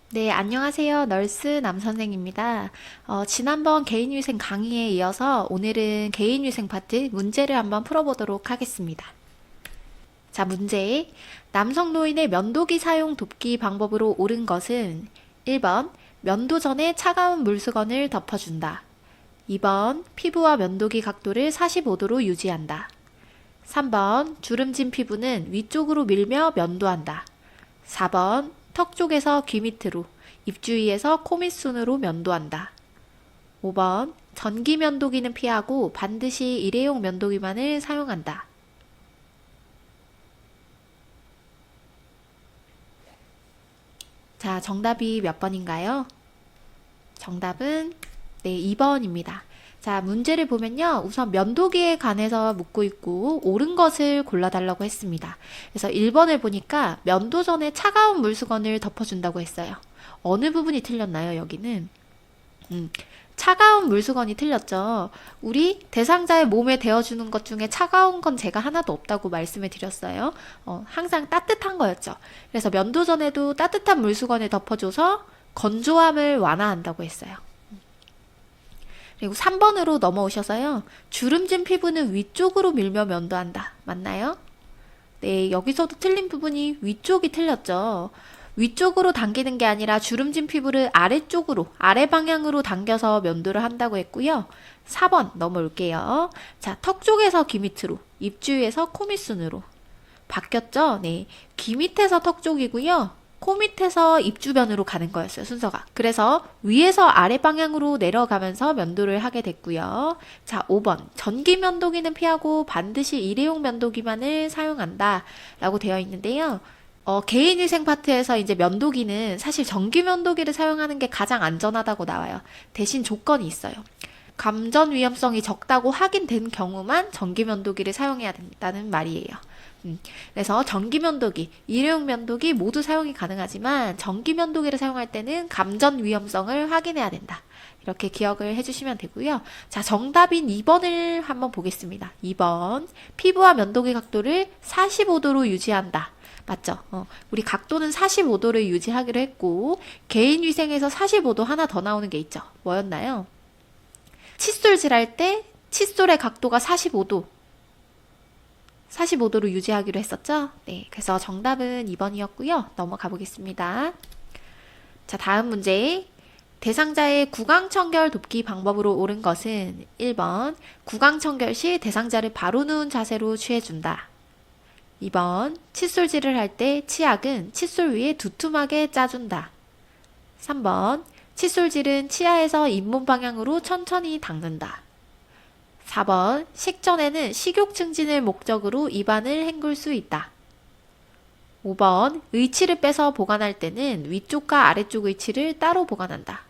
네, 안녕하세요. 널스 남선생입니다. 지난번 개인위생 강의에 이어서 오늘은 개인위생 파트 문제를 한번 풀어보도록 하겠습니다. 자, 문제. 남성 노인의 면도기 사용 돕기 방법으로 옳은 것은 1번, 면도 전에 차가운 물수건을 덮어준다. 2번, 피부와 면도기 각도를 45도로 유지한다. 3번, 주름진 피부는 위쪽으로 밀며 면도한다. 4번, 턱 쪽에서 귀 밑으로, 입 주위에서 코 밑순으로 면도한다. 5번, 전기 면도기는 피하고 반드시 일회용 면도기만을 사용한다. 자, 정답이 몇 번인가요? 정답은 네, 2번입니다. 자, 문제를 보면요. 우선 면도기에 관해서 묻고 있고 옳은 것을 골라달라고 했습니다. 그래서 1번을 보니까 면도 전에 차가운 물수건을 덮어준다고 했어요. 어느 부분이 틀렸나요, 여기는? 차가운 물수건이 틀렸죠. 우리 대상자의 몸에 대어주는 것 중에 차가운 건 제가 하나도 없다고 말씀을 드렸어요. 항상 따뜻한 거였죠. 그래서 면도 전에도 따뜻한 물수건을 덮어줘서 건조함을 완화한다고 했어요. 그리고 3번으로 넘어오셔서요. 주름진 피부는 위쪽으로 밀며 면도한다. 맞나요? 네, 여기서도 틀린 부분이 위쪽이 틀렸죠. 위쪽으로 당기는 게 아니라 주름진 피부를 아래쪽으로, 아래 방향으로 당겨서 면도를 한다고 했고요. 4번 넘어올게요. 자, 턱 쪽에서 귀 밑으로, 입 주위에서 코 밑순으로. 바뀌었죠? 네. 귀 밑에서 턱 쪽이고요. 코 밑에서 입 주변으로 가는 거였어요, 순서가. 그래서 위에서 아래 방향으로 내려가면서 면도를 하게 됐고요. 자, 5번. 전기 면도기는 피하고 반드시 일회용 면도기만을 사용한다. 라고 되어 있는데요. 개인위생 파트에서 이제 면도기는 사실 전기 면도기를 사용하는 게 가장 안전하다고 나와요. 대신 조건이 있어요. 감전 위험성이 적다고 확인된 경우만 전기 면도기를 사용해야 된다는 말이에요. 그래서 전기 면도기, 일회용 면도기 모두 사용이 가능하지만 전기 면도기를 사용할 때는 감전 위험성을 확인해야 된다. 이렇게 기억을 해주시면 되고요. 자, 정답인 2번을 한번 보겠습니다. 2번. 피부와 면도기 각도를 45도로 유지한다. 맞죠? 우리 각도는 45도를 유지하기로 했고, 개인위생에서 45도 하나 더 나오는 게 있죠. 뭐였나요? 칫솔질 할 때 칫솔의 각도가 45도. 45도로 유지하기로 했었죠? 네. 그래서 정답은 2번이었고요. 넘어가 보겠습니다. 자, 다음 문제. 대상자의 구강청결 돕기 방법으로 옳은 것은 1번. 구강청결 시 대상자를 바로 누운 자세로 취해준다. 2번. 칫솔질을 할 때 치약은 칫솔 위에 두툼하게 짜준다. 3번. 칫솔질은 치아에서 잇몸 방향으로 천천히 닦는다. 4번. 식전에는 식욕 증진을 목적으로 입안을 헹굴 수 있다. 5번. 의치를 빼서 보관할 때는 위쪽과 아래쪽 의치를 따로 보관한다.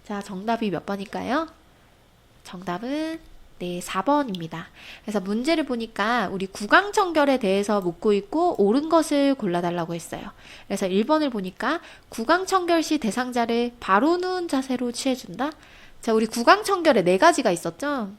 자, 정답이 몇 번일까요? 정답은 네, 4번입니다. 그래서 문제를 보니까 우리 구강청결에 대해서 묻고 있고 옳은 것을 골라달라고 했어요. 그래서 1번을 보니까 구강청결 시 대상자를 바로 누운 자세로 취해준다. 자, 우리 구강청결에 네 가지가 있었죠.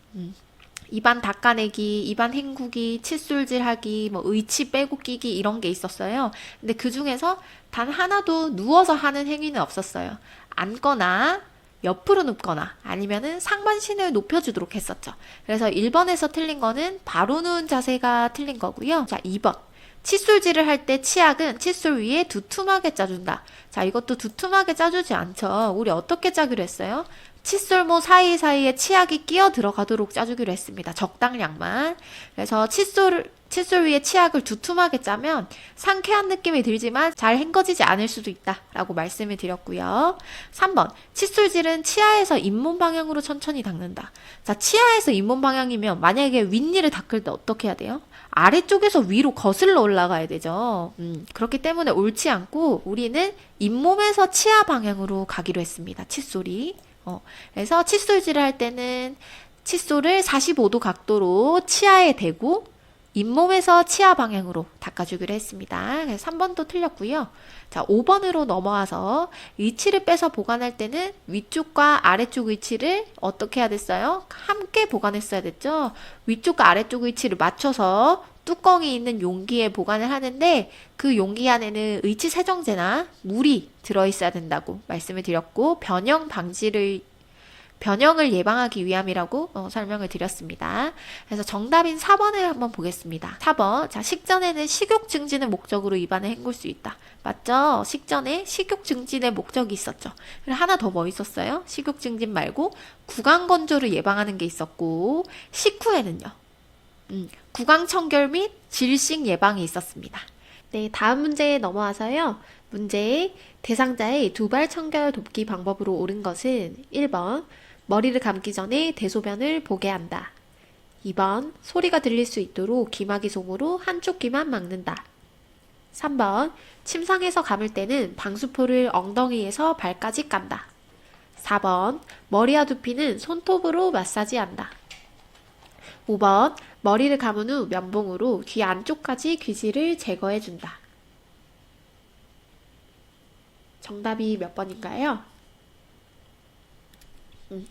입안 닦아내기, 입안 헹구기, 칫솔질하기, 뭐 의치 빼고 끼기 이런 게 있었어요. 근데 그 중에서 단 하나도 누워서 하는 행위는 없었어요. 앉거나 옆으로 눕거나 아니면은 상반신을 높여주도록 했었죠. 그래서 1번에서 틀린 거는 바로 누운 자세가 틀린 거고요. 자, 2번. 칫솔질을 할 때 치약은 칫솔 위에 두툼하게 짜준다. 자, 이것도 두툼하게 짜주지 않죠. 우리 어떻게 짜기로 했어요? 칫솔모 사이사이에 치약이 끼어 들어가도록 짜주기로 했습니다. 적당량만. 그래서 칫솔 위에 치약을 두툼하게 짜면 상쾌한 느낌이 들지만 잘 헹궈지지 않을 수도 있다라고 말씀을 드렸고요. 3번. 칫솔질은 치아에서 잇몸 방향으로 천천히 닦는다. 자, 치아에서 잇몸 방향이면 만약에 윗니를 닦을 때 어떻게 해야 돼요? 아래쪽에서 위로 거슬러 올라가야 되죠. 그렇기 때문에 옳지 않고 우리는 잇몸에서 치아 방향으로 가기로 했습니다. 칫솔이. 그래서 칫솔질을 할 때는 칫솔을 45도 각도로 치아에 대고 잇몸에서 치아 방향으로 닦아주기로 했습니다. 그래서 3번도 틀렸고요. 자, 5번으로 넘어와서 위치를 빼서 보관할 때는 위쪽과 아래쪽 위치를 어떻게 해야 됐어요? 함께 보관했어야 됐죠? 위쪽과 아래쪽 위치를 맞춰서 뚜껑이 있는 용기에 보관을 하는데 그 용기 안에는 의치세정제나 물이 들어있어야 된다고 말씀을 드렸고 변형을 예방하기 위함이라고 설명을 드렸습니다. 그래서 정답인 4번을 한번 보겠습니다. 4번. 자, 식전에는 식욕 증진의 목적으로 입안을 헹굴 수 있다. 맞죠? 식전에 식욕 증진의 목적이 있었죠. 그리고 하나 더 뭐 있었어요? 식욕 증진 말고 구강 건조를 예방하는 게 있었고, 식후에는요. 구강 청결 및 질식 예방이 있었습니다. 네, 다음 문제에 넘어와서요. 문제의 대상자의 두발 청결 돕기 방법으로 옳은 것은 1번 머리를 감기 전에 대소변을 보게 한다. 2번 소리가 들릴 수 있도록 귀마개 솜으로 한쪽 귀만 막는다. 3번 침상에서 감을 때는 방수포를 엉덩이에서 발까지 깐다. 4번 머리와 두피는 손톱으로 마사지한다. 5번 머리를 감은 후 면봉으로 귀 안쪽까지 귀지를 제거해준다. 정답이 몇 번인가요?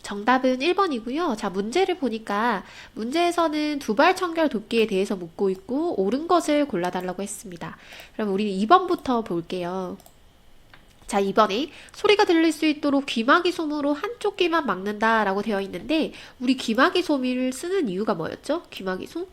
정답은 1번이고요. 자, 문제를 보니까 문제에서는 두발 청결 돕기에 대해서 묻고 있고 옳은 것을 골라달라고 했습니다. 그럼 우리는 2번부터 볼게요. 자, 2번에 소리가 들릴 수 있도록 귀마개 솜으로 한쪽 귀만 막는다 라고 되어 있는데 우리 귀마개 솜을 쓰는 이유가 뭐였죠? 귀마개 솜?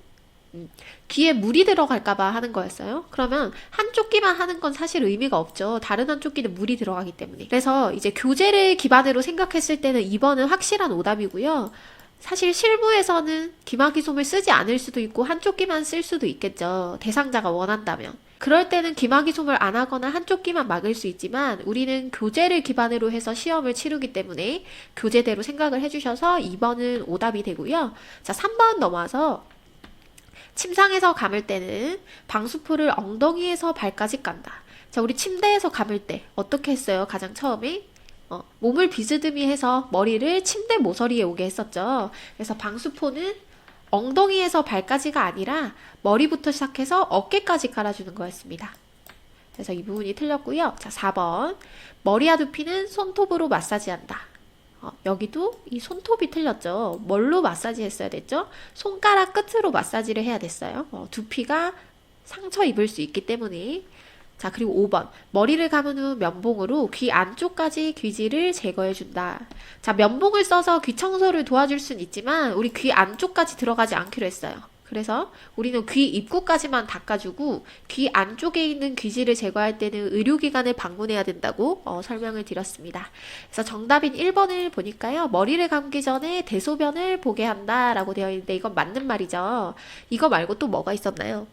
귀에 물이 들어갈까봐 하는 거였어요. 그러면 한쪽 귀만 하는 건 사실 의미가 없죠. 다른 한쪽 귀는 물이 들어가기 때문에. 그래서 이제 교재를 기반으로 생각했을 때는 2번은 확실한 오답이고요. 사실 실무에서는 귀마개 솜을 쓰지 않을 수도 있고 한쪽 귀만 쓸 수도 있겠죠. 대상자가 원한다면. 그럴 때는 귀마개 솜을 안 하거나 한쪽 귀만 막을 수 있지만 우리는 교재를 기반으로 해서 시험을 치르기 때문에 교재대로 생각을 해주셔서 2번은 오답이 되고요. 자, 3번 넘어와서 침상에서 감을 때는 방수포를 엉덩이에서 발까지 깐다. 자, 우리 침대에서 감을 때 어떻게 했어요? 가장 처음에 몸을 비스듬히 해서 머리를 침대 모서리에 오게 했었죠. 그래서 방수포는 엉덩이에서 발까지가 아니라 머리부터 시작해서 어깨까지 깔아주는 거였습니다. 그래서 이 부분이 틀렸고요. 자, 4번 머리와 두피는 손톱으로 마사지한다. 여기도 이 손톱이 틀렸죠. 뭘로 마사지 했어야 됐죠? 손가락 끝으로 마사지를 해야 됐어요. 두피가 상처 입을 수 있기 때문에. 자, 그리고 5번 머리를 감은 후 면봉으로 귀 안쪽까지 귀지를 제거해준다. 자, 면봉을 써서 귀 청소를 도와줄 순 있지만 우리 귀 안쪽까지 들어가지 않기로 했어요. 그래서 우리는 귀 입구까지만 닦아주고 귀 안쪽에 있는 귀지를 제거할 때는 의료기관을 방문해야 된다고 설명을 드렸습니다. 그래서 정답인 1번을 보니까요. 머리를 감기 전에 대소변을 보게 한다라고 되어 있는데 이건 맞는 말이죠. 이거 말고 또 뭐가 있었나요?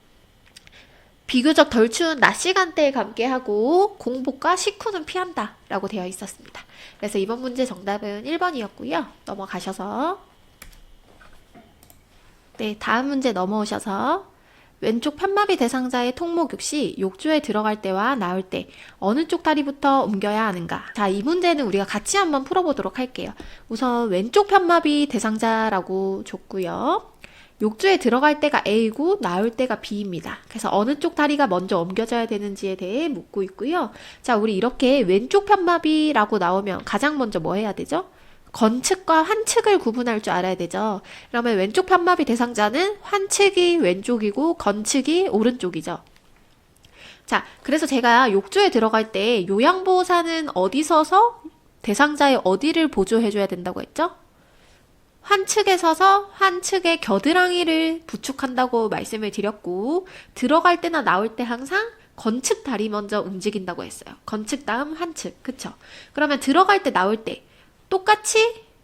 비교적 덜 추운 낮 시간대에 감게 하고 공복과 식후는 피한다 라고 되어 있었습니다. 그래서 이번 문제 정답은 1번이었고요. 넘어가셔서 네, 다음 문제 넘어오셔서 왼쪽 편마비 대상자의 통목욕 시 욕조에 들어갈 때와 나올 때 어느 쪽 다리부터 옮겨야 하는가? 자, 이 문제는 우리가 같이 한번 풀어보도록 할게요. 우선 왼쪽 편마비 대상자라고 줬고요. 욕조에 들어갈 때가 A이고 나올 때가 B입니다. 그래서 어느 쪽 다리가 먼저 옮겨져야 되는지에 대해 묻고 있고요. 자, 우리 이렇게 왼쪽 편마비라고 나오면 가장 먼저 뭐 해야 되죠? 건측과 환측을 구분할 줄 알아야 되죠. 그러면 왼쪽 편마비 대상자는 환측이 왼쪽이고 건측이 오른쪽이죠. 자, 그래서 제가 욕조에 들어갈 때 요양보호사는 어디 서서 대상자의 어디를 보조해줘야 된다고 했죠? 환측에 서서 환측의 겨드랑이를 부축한다고 말씀을 드렸고 들어갈 때나 나올 때 항상 건측 다리 먼저 움직인다고 했어요. 건측 다음 환측. 그쵸? 그러면 들어갈 때 나올 때 똑같이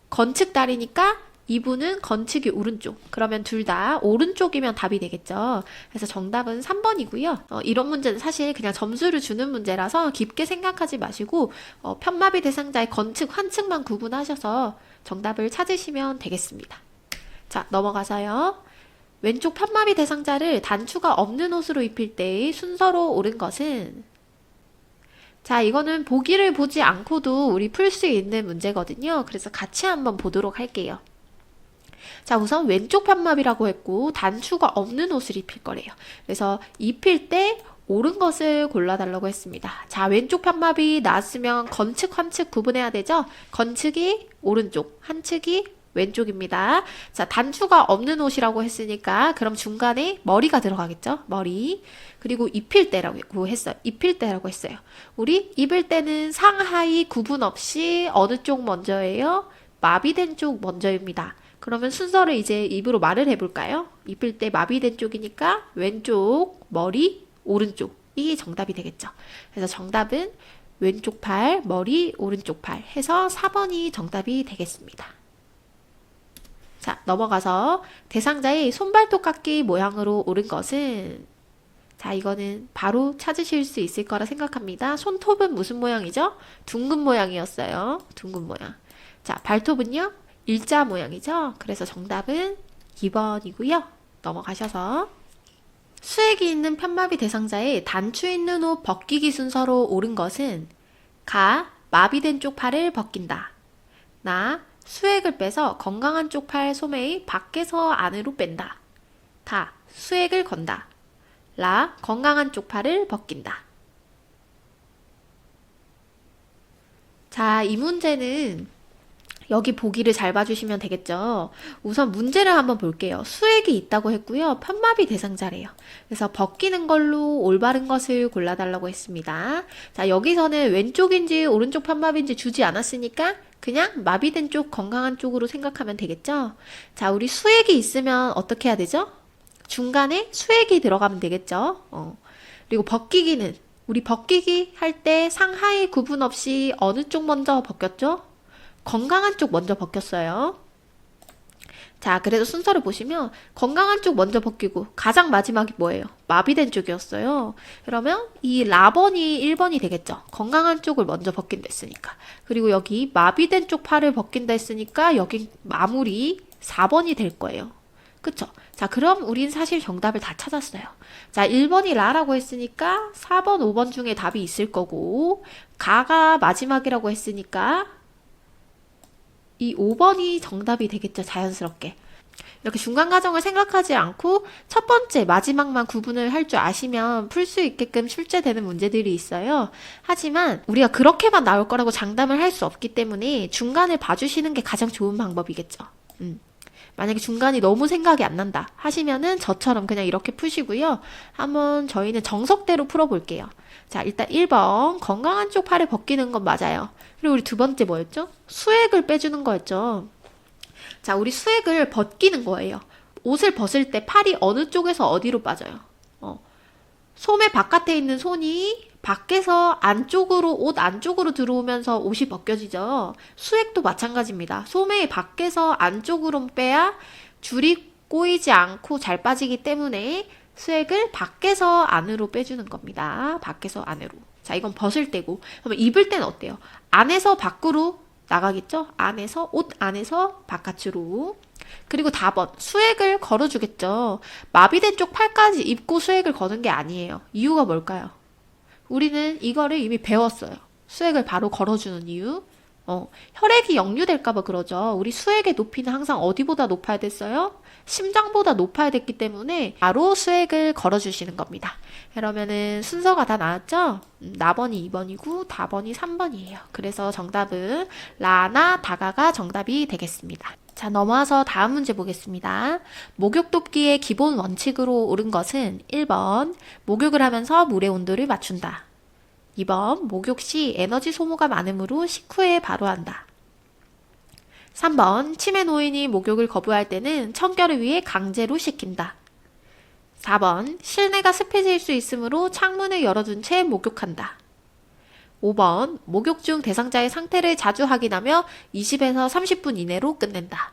건측 다리니까 이분은 건측이 오른쪽. 그러면 둘 다 오른쪽이면 답이 되겠죠. 그래서 정답은 3번이고요. 이런 문제는 사실 그냥 점수를 주는 문제라서 깊게 생각하지 마시고 편마비 대상자의 건측, 환측만 구분하셔서 정답을 찾으시면 되겠습니다. 자, 넘어가서요. 왼쪽 편마비 대상자를 단추가 없는 옷으로 입힐 때의 순서로 옳은 것은 자, 이거는 보기를 보지 않고도 우리 풀 수 있는 문제거든요. 그래서 같이 한번 보도록 할게요. 자, 우선 왼쪽 편마비라고 했고 단추가 없는 옷을 입힐 거래요. 그래서 입힐 때 옳은 것을 골라달라고 했습니다. 자, 왼쪽 편마비 나왔으면 건측, 환측 구분해야 되죠? 건측이 오른쪽, 환측이 왼쪽입니다. 자, 단추가 없는 옷이라고 했으니까 그럼 중간에 머리가 들어가겠죠? 머리. 그리고 입힐 때라고 했어요. 입힐 때라고 했어요. 우리 입을 때는 상하이 구분 없이 어느 쪽 먼저예요? 마비된 쪽 먼저입니다. 그러면 순서를 이제 입으로 말을 해볼까요? 입을 때 마비된 쪽이니까 왼쪽, 머리, 오른쪽이 정답이 되겠죠. 그래서 정답은 왼쪽 팔, 머리, 오른쪽 팔 해서 4번이 정답이 되겠습니다. 자, 넘어가서 대상자의 손발톱 깎기 모양으로 옳은 것은 자, 이거는 바로 찾으실 수 있을 거라 생각합니다. 손톱은 무슨 모양이죠? 둥근 모양이었어요. 둥근 모양. 자, 발톱은요? 일자 모양이죠? 그래서 정답은 2번이고요. 넘어가셔서 수액이 있는 편마비 대상자의 단추 있는 옷 벗기기 순서로 옳은 것은 가, 마비된 쪽 팔을 벗긴다. 나, 수액을 빼서 건강한 쪽 팔 소매의 밖에서 안으로 뺀다. 다, 수액을 건다. 라, 건강한 쪽 팔을 벗긴다. 자, 이 문제는 여기 보기를 잘 봐주시면 되겠죠. 우선 문제를 한번 볼게요. 수액이 있다고 했고요. 편마비 대상자래요. 그래서 벗기는 걸로 올바른 것을 골라달라고 했습니다. 자, 여기서는 왼쪽인지 오른쪽 편마비인지 주지 않았으니까 그냥 마비된 쪽, 건강한 쪽으로 생각하면 되겠죠. 자, 우리 수액이 있으면 어떻게 해야 되죠? 중간에 수액이 들어가면 되겠죠. 그리고 벗기기는 우리 벗기기 할 때 상하이 구분 없이 어느 쪽 먼저 벗겼죠? 건강한 쪽 먼저 벗겼어요. 자, 그래서 순서를 보시면 건강한 쪽 먼저 벗기고 가장 마지막이 뭐예요? 마비된 쪽이었어요. 그러면 이 라번이 1번이 되겠죠. 건강한 쪽을 먼저 벗긴다 했으니까. 그리고 여기 마비된 쪽 팔을 벗긴다 했으니까 여기 마무리 4번이 될 거예요. 그쵸? 자, 그럼 우린 사실 정답을 다 찾았어요. 자, 1번이 라라고 했으니까 4번, 5번 중에 답이 있을 거고 가가 마지막이라고 했으니까 이 5번이 정답이 되겠죠, 자연스럽게. 이렇게 중간 과정을 생각하지 않고 첫 번째, 마지막만 구분을 할 줄 아시면 풀 수 있게끔 출제되는 문제들이 있어요. 하지만 우리가 그렇게만 나올 거라고 장담을 할 수 없기 때문에 중간을 봐주시는 게 가장 좋은 방법이겠죠. 만약에 중간이 너무 생각이 안 난다 하시면은 저처럼 그냥 이렇게 푸시고요. 한번 저희는 정석대로 풀어볼게요. 자, 일단 1번 건강한 쪽 팔을 벗기는 건 맞아요. 그리고 우리 두 번째 뭐였죠? 수액을 빼주는 거였죠. 자, 우리 수액을 벗기는 거예요. 옷을 벗을 때 팔이 어느 쪽에서 어디로 빠져요? 소매 바깥에 있는 손이 밖에서 안쪽으로, 옷 안쪽으로 들어오면서 옷이 벗겨지죠. 수액도 마찬가지입니다. 소매의 밖에서 안쪽으로 빼야 줄이 꼬이지 않고 잘 빠지기 때문에 수액을 밖에서 안으로 빼주는 겁니다. 밖에서 안으로. 자, 이건 벗을 때고. 그러면 입을 때는 어때요? 안에서 밖으로 나가겠죠? 안에서, 옷 안에서 바깥으로. 그리고 4번, 수액을 걸어주겠죠. 마비된 쪽 팔까지 입고 수액을 거는 게 아니에요. 이유가 뭘까요? 우리는 이거를 이미 배웠어요. 수액을 바로 걸어주는 이유. 혈액이 역류될까봐 그러죠. 우리 수액의 높이는 항상 어디보다 높아야 됐어요? 심장보다 높아야 됐기 때문에 바로 수액을 걸어주시는 겁니다. 그러면은 순서가 다 나왔죠? 나번이 2번이고 다번이 3번이에요. 그래서 정답은 라나 다가가 정답이 되겠습니다. 자, 넘어와서 다음 문제 보겠습니다. 목욕 돕기의 기본 원칙으로 옳은 것은 1번, 목욕을 하면서 물의 온도를 맞춘다. 2번, 목욕 시 에너지 소모가 많으므로 식후에 바로 한다. 3번, 치매 노인이 목욕을 거부할 때는 청결을 위해 강제로 시킨다. 4번, 실내가 습해질 수 있으므로 창문을 열어둔 채 목욕한다. 5번, 목욕 중 대상자의 상태를 자주 확인하며 20에서 30분 이내로 끝낸다.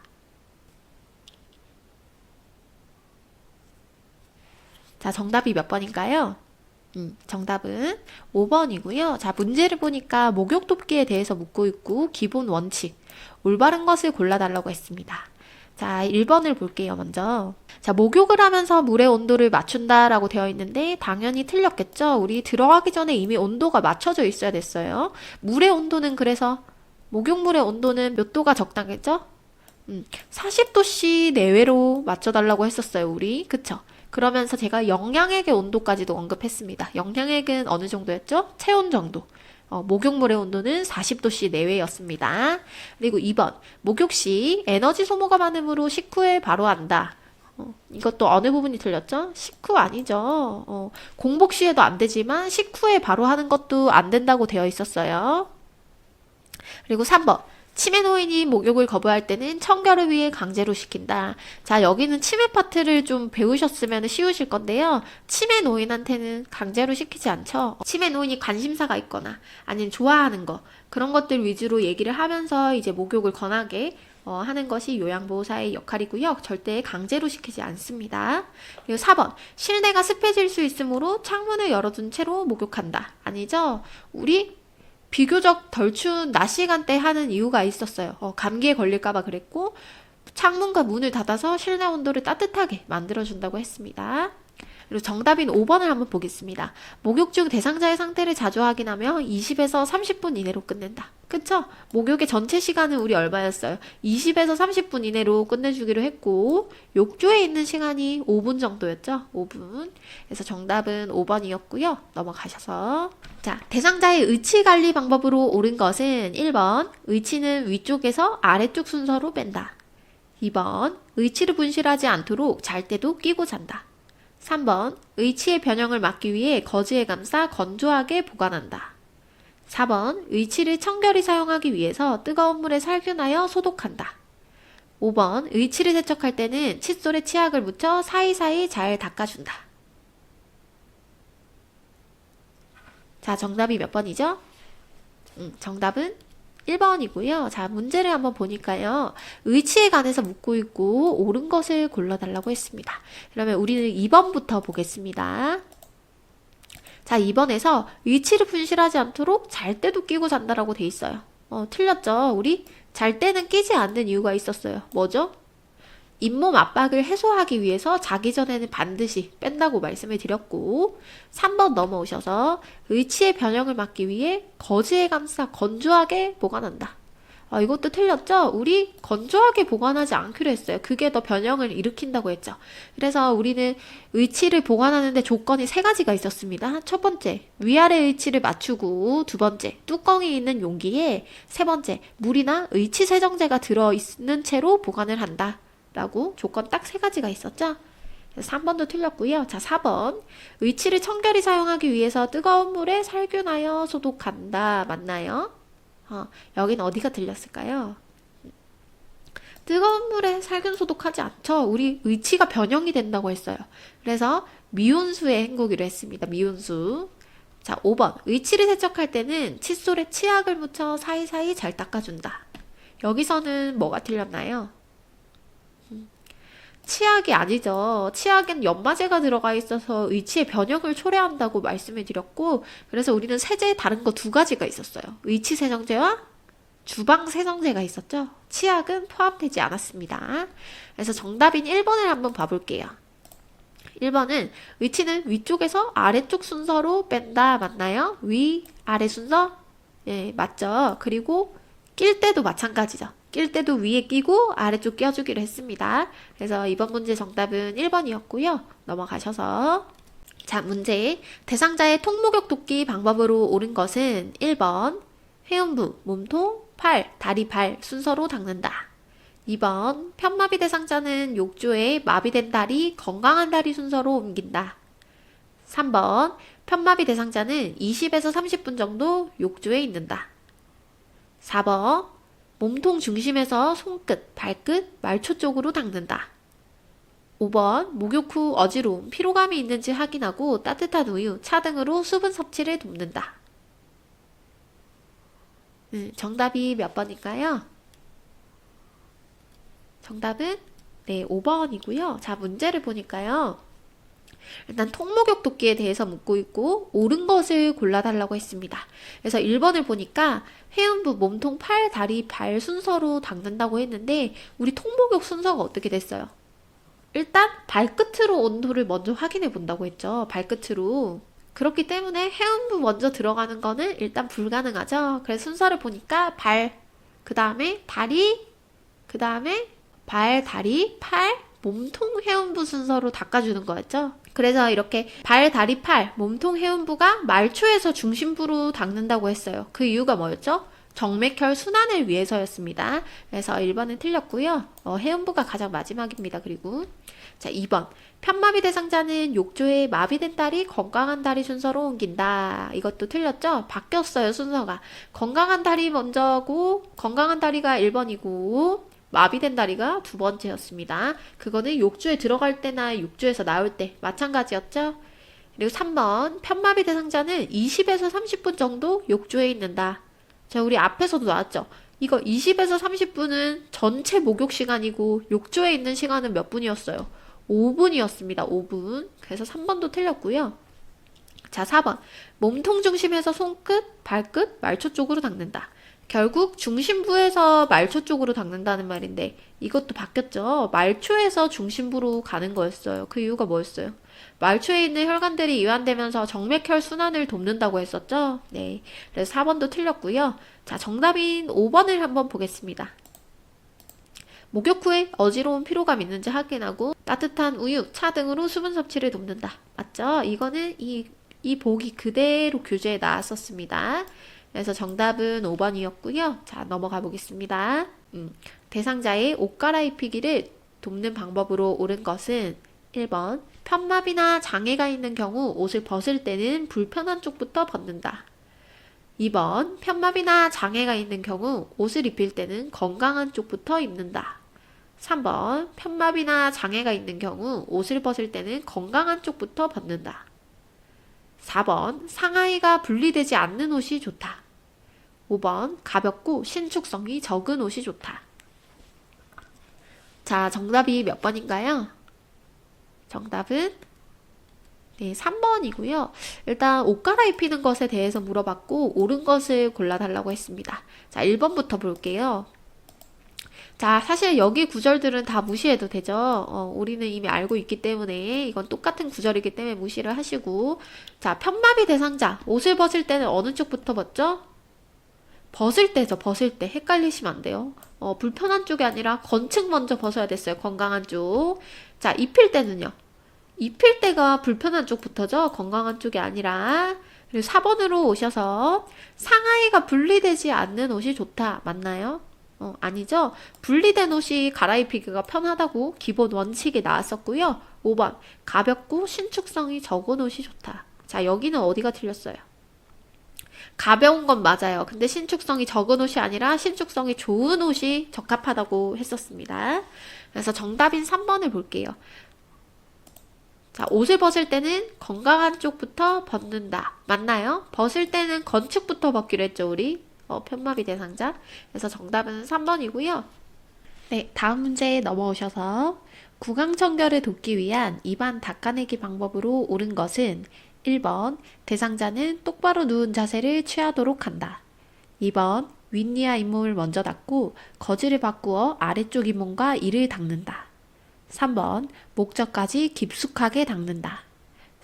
자, 정답이 몇 번인가요? 정답은 5번이고요. 자, 문제를 보니까 목욕 돕기에 대해서 묻고 있고 기본 원칙, 올바른 것을 골라달라고 했습니다. 자, 1번을 볼게요, 먼저. 자, 목욕을 하면서 물의 온도를 맞춘다라고 되어 있는데 당연히 틀렸겠죠? 우리 들어가기 전에 이미 온도가 맞춰져 있어야 됐어요. 물의 온도는 그래서 목욕물의 온도는 몇 도가 적당했죠? 40도씨 내외로 맞춰달라고 했었어요, 우리. 그쵸? 그러면서 제가 영양액의 온도까지도 언급했습니다. 영양액은 어느 정도였죠? 체온 정도. 목욕물의 온도는 40도씨 내외였습니다. 그리고 2번, 목욕 시 에너지 소모가 많으므로 식후에 바로 한다. 이것도 어느 부분이 틀렸죠? 식후 아니죠. 공복 시에도 안 되지만 식후에 바로 하는 것도 안 된다고 되어 있었어요. 그리고 3번, 치매 노인이 목욕을 거부할 때는 청결을 위해 강제로 시킨다. 자, 여기는 치매 파트를 좀 배우셨으면 쉬우실 건데요. 치매 노인한테는 강제로 시키지 않죠. 치매 노인이 관심사가 있거나 아니면 좋아하는 거, 그런 것들 위주로 얘기를 하면서 이제 목욕을 권하게 하는 것이 요양보호사의 역할이고요. 절대 강제로 시키지 않습니다. 그리고 4번, 실내가 습해질 수 있으므로 창문을 열어둔 채로 목욕한다. 아니죠? 우리 비교적 덜 추운 낮 시간대 하는 이유가 있었어요. 감기에 걸릴까봐 그랬고, 창문과 문을 닫아서 실내 온도를 따뜻하게 만들어준다고 했습니다. 그리고 정답인 5번을 한번 보겠습니다. 목욕 중 대상자의 상태를 자주 확인하며 20에서 30분 이내로 끝낸다. 그쵸? 목욕의 전체 시간은 우리 얼마였어요? 20에서 30분 이내로 끝내주기로 했고, 욕조에 있는 시간이 5분 정도였죠? 5분. 그래서 정답은 5번이었고요. 넘어가셔서. 자, 대상자의 의치 관리 방법으로 옳은 것은 1번, 의치는 위쪽에서 아래쪽 순서로 뺀다. 2번, 의치를 분실하지 않도록 잘 때도 끼고 잔다. 3번, 의치의 변형을 막기 위해 거즈에 감싸 건조하게 보관한다. 4번, 의치를 청결히 사용하기 위해서 뜨거운 물에 살균하여 소독한다. 5번, 의치를 세척할 때는 칫솔에 치약을 묻혀 사이사이 잘 닦아준다. 자, 정답이 몇 번이죠? 정답은 1번이고요. 자, 문제를 한번 보니까요. 의치에 관해서 묻고 있고 옳은 것을 골라달라고 했습니다. 그러면 우리는 2번부터 보겠습니다. 자, 2번에서 의치를 분실하지 않도록 잘 때도 끼고 잔다라고 돼 있어요. 틀렸죠? 우리 잘 때는 끼지 않는 이유가 있었어요. 뭐죠? 잇몸 압박을 해소하기 위해서 자기 전에는 반드시 뺀다고 말씀을 드렸고, 3번 넘어오셔서 의치의 변형을 막기 위해 거즈에 감싸 건조하게 보관한다. 이것도 틀렸죠? 우리 건조하게 보관하지 않기로 했어요. 그게 더 변형을 일으킨다고 했죠. 그래서 우리는 의치를 보관하는데 조건이 3가지가 있었습니다. 첫 번째, 위아래 의치를 맞추고, 두 번째, 뚜껑이 있는 용기에, 세 번째, 물이나 의치 세정제가 들어있는 채로 보관을 한다. 라고 조건 딱 3가지가 있었죠. 3번도 틀렸고요. 자, 4번. 의치를 청결히 사용하기 위해서 뜨거운 물에 살균하여 소독한다. 맞나요? 여긴 어디가 틀렸을까요? 뜨거운 물에 살균 소독하지 않죠. 우리 의치가 변형이 된다고 했어요. 그래서 미온수에 헹구기로 했습니다. 미온수. 자, 5번. 의치를 세척할 때는 칫솔에 치약을 묻혀 사이사이 잘 닦아준다. 여기서는 뭐가 틀렸나요? 치약이 아니죠. 치약엔 연마제가 들어가 있어서 의치의 변형을 초래한다고 말씀을 드렸고, 그래서 우리는 세제에 다른 거 2가지가 있었어요. 의치 세정제와 주방 세정제가 있었죠. 치약은 포함되지 않았습니다. 그래서 정답인 1번을 한번 봐볼게요. 1번은 의치는 위쪽에서 아래쪽 순서로 뺀다. 맞나요? 위, 아래 순서? 예, 맞죠. 그리고 낄 때도 마찬가지죠. 낄 때도 위에 끼고 아래쪽 껴주기로 했습니다. 그래서 이번 문제 정답은 1번이었고요. 넘어가셔서. 자, 문제. 대상자의 통목욕 돕기 방법으로 옳은 것은 1번, 회음부, 몸통, 팔, 다리, 발 순서로 닦는다. 2번, 편마비 대상자는 욕조에 마비된 다리, 건강한 다리 순서로 옮긴다. 3번, 편마비 대상자는 20에서 30분 정도 욕조에 있는다. 4번, 몸통 중심에서 손끝, 발끝, 말초 쪽으로 닦는다. 5번, 목욕 후 어지러움, 피로감이 있는지 확인하고 따뜻한 우유, 차 등으로 수분 섭취를 돕는다. 정답이 몇 번일까요? 정답은 5번이고요. 자, 문제를 보니까요. 일단 통목욕 돕기에 대해서 묻고 있고 옳은 것을 골라달라고 했습니다. 그래서 1번을 보니까 회음부, 몸통, 팔, 다리, 발 순서로 닦는다고 했는데 우리 통목욕 순서가 어떻게 됐어요? 일단 발끝으로 온도를 먼저 확인해 본다고 했죠. 발끝으로. 그렇기 때문에 회음부 먼저 들어가는 거는 일단 불가능하죠. 그래서 순서를 보니까 발, 그 다음에 다리, 그 다음에 발, 다리, 팔, 몸통, 회음부 순서로 닦아주는 거였죠. 그래서 이렇게 발, 다리, 팔, 몸통, 해운부가 말초에서 중심부로 닦는다고 했어요. 그 이유가 뭐였죠? 정맥혈 순환을 위해서였습니다. 그래서 1번은 틀렸고요. 해운부가 가장 마지막입니다. 그리고 자, 2번. 편마비 대상자는 욕조에 마비된 다리, 건강한 다리 순서로 옮긴다. 이것도 틀렸죠? 바뀌었어요, 순서가. 건강한 다리 먼저고, 건강한 다리가 1번이고, 마비된 다리가 두 번째였습니다. 그거는 욕조에 들어갈 때나 욕조에서 나올 때 마찬가지였죠? 그리고 3번. 편마비 대상자는 20에서 30분 정도 욕조에 있는다. 자, 우리 앞에서도 나왔죠? 이거 20에서 30분은 전체 목욕 시간이고 욕조에 있는 시간은 몇 분이었어요? 5분이었습니다. 5분. 그래서 3번도 틀렸고요. 자, 4번. 몸통 중심에서 손끝, 발끝, 말초 쪽으로 닦는다. 결국 중심부에서 말초 쪽으로 닦는다는 말인데 이것도 바뀌었죠. 말초에서 중심부로 가는 거였어요. 그 이유가 뭐였어요? 말초에 있는 혈관들이 이완되면서 정맥혈 순환을 돕는다고 했었죠. 네. 그래서 4번도 틀렸고요. 자, 정답인 5번을 한번 보겠습니다. 목욕 후에 어지러운 피로감 있는지 확인하고 따뜻한 우유, 차 등으로 수분 섭취를 돕는다. 맞죠? 이거는 이 보기 그대로 교재에 나왔었습니다. 그래서 정답은 5번이었고요. 자, 넘어가 보겠습니다. 대상자의 옷 갈아입히기를 돕는 방법으로 옳은 것은 1번. 편마비나 장애가 있는 경우 옷을 벗을 때는 불편한 쪽부터 벗는다. 2번. 편마비나 장애가 있는 경우 옷을 입힐 때는 건강한 쪽부터 입는다. 3번. 편마비나 장애가 있는 경우 옷을 벗을 때는 건강한 쪽부터 벗는다. 4번. 상하이가 분리되지 않는 옷이 좋다. 5번. 가볍고 신축성이 적은 옷이 좋다. 자, 정답이 몇 번인가요? 정답은 네, 3번이고요. 일단 옷 갈아입히는 것에 대해서 물어봤고 옳은 것을 골라달라고 했습니다. 자, 1번부터 볼게요. 자, 사실 여기 구절들은 다 무시해도 되죠. 우리는 이미 알고 있기 때문에 이건 똑같은 구절이기 때문에 무시를 하시고, 자, 편마비 대상자 옷을 벗을 때는 어느 쪽부터 벗죠? 벗을 때죠. 벗을 때 헷갈리시면 안 돼요. 불편한 쪽이 아니라 건층 먼저 벗어야 됐어요. 건강한 쪽. 자, 입힐 때는요. 입힐 때가 불편한 쪽부터죠. 건강한 쪽이 아니라. 그리고 4번으로 오셔서 상하이가 분리되지 않는 옷이 좋다. 맞나요? 아니죠? 분리된 옷이 갈아입히기가 편하다고 기본 원칙이 나왔었고요. 5번. 가볍고 신축성이 적은 옷이 좋다. 자, 여기는 어디가 틀렸어요? 가벼운 건 맞아요. 근데 신축성이 적은 옷이 아니라 신축성이 좋은 옷이 적합하다고 했었습니다. 그래서 정답인 3번을 볼게요. 자, 옷을 벗을 때는 건강한 쪽부터 벗는다. 맞나요? 벗을 때는 건축부터 벗기로 했죠, 우리. 편마비 대상자. 그래서 정답은 3번이고요. 네, 다음 문제에 넘어오셔서 구강청결을 돕기 위한 입안 닦아내기 방법으로 옳은 것은 1번, 대상자는 똑바로 누운 자세를 취하도록 한다. 2번, 윗니와 잇몸을 먼저 닦고 거즈를 바꾸어 아래쪽 잇몸과 이를 닦는다. 3번, 목젖까지 깊숙하게 닦는다.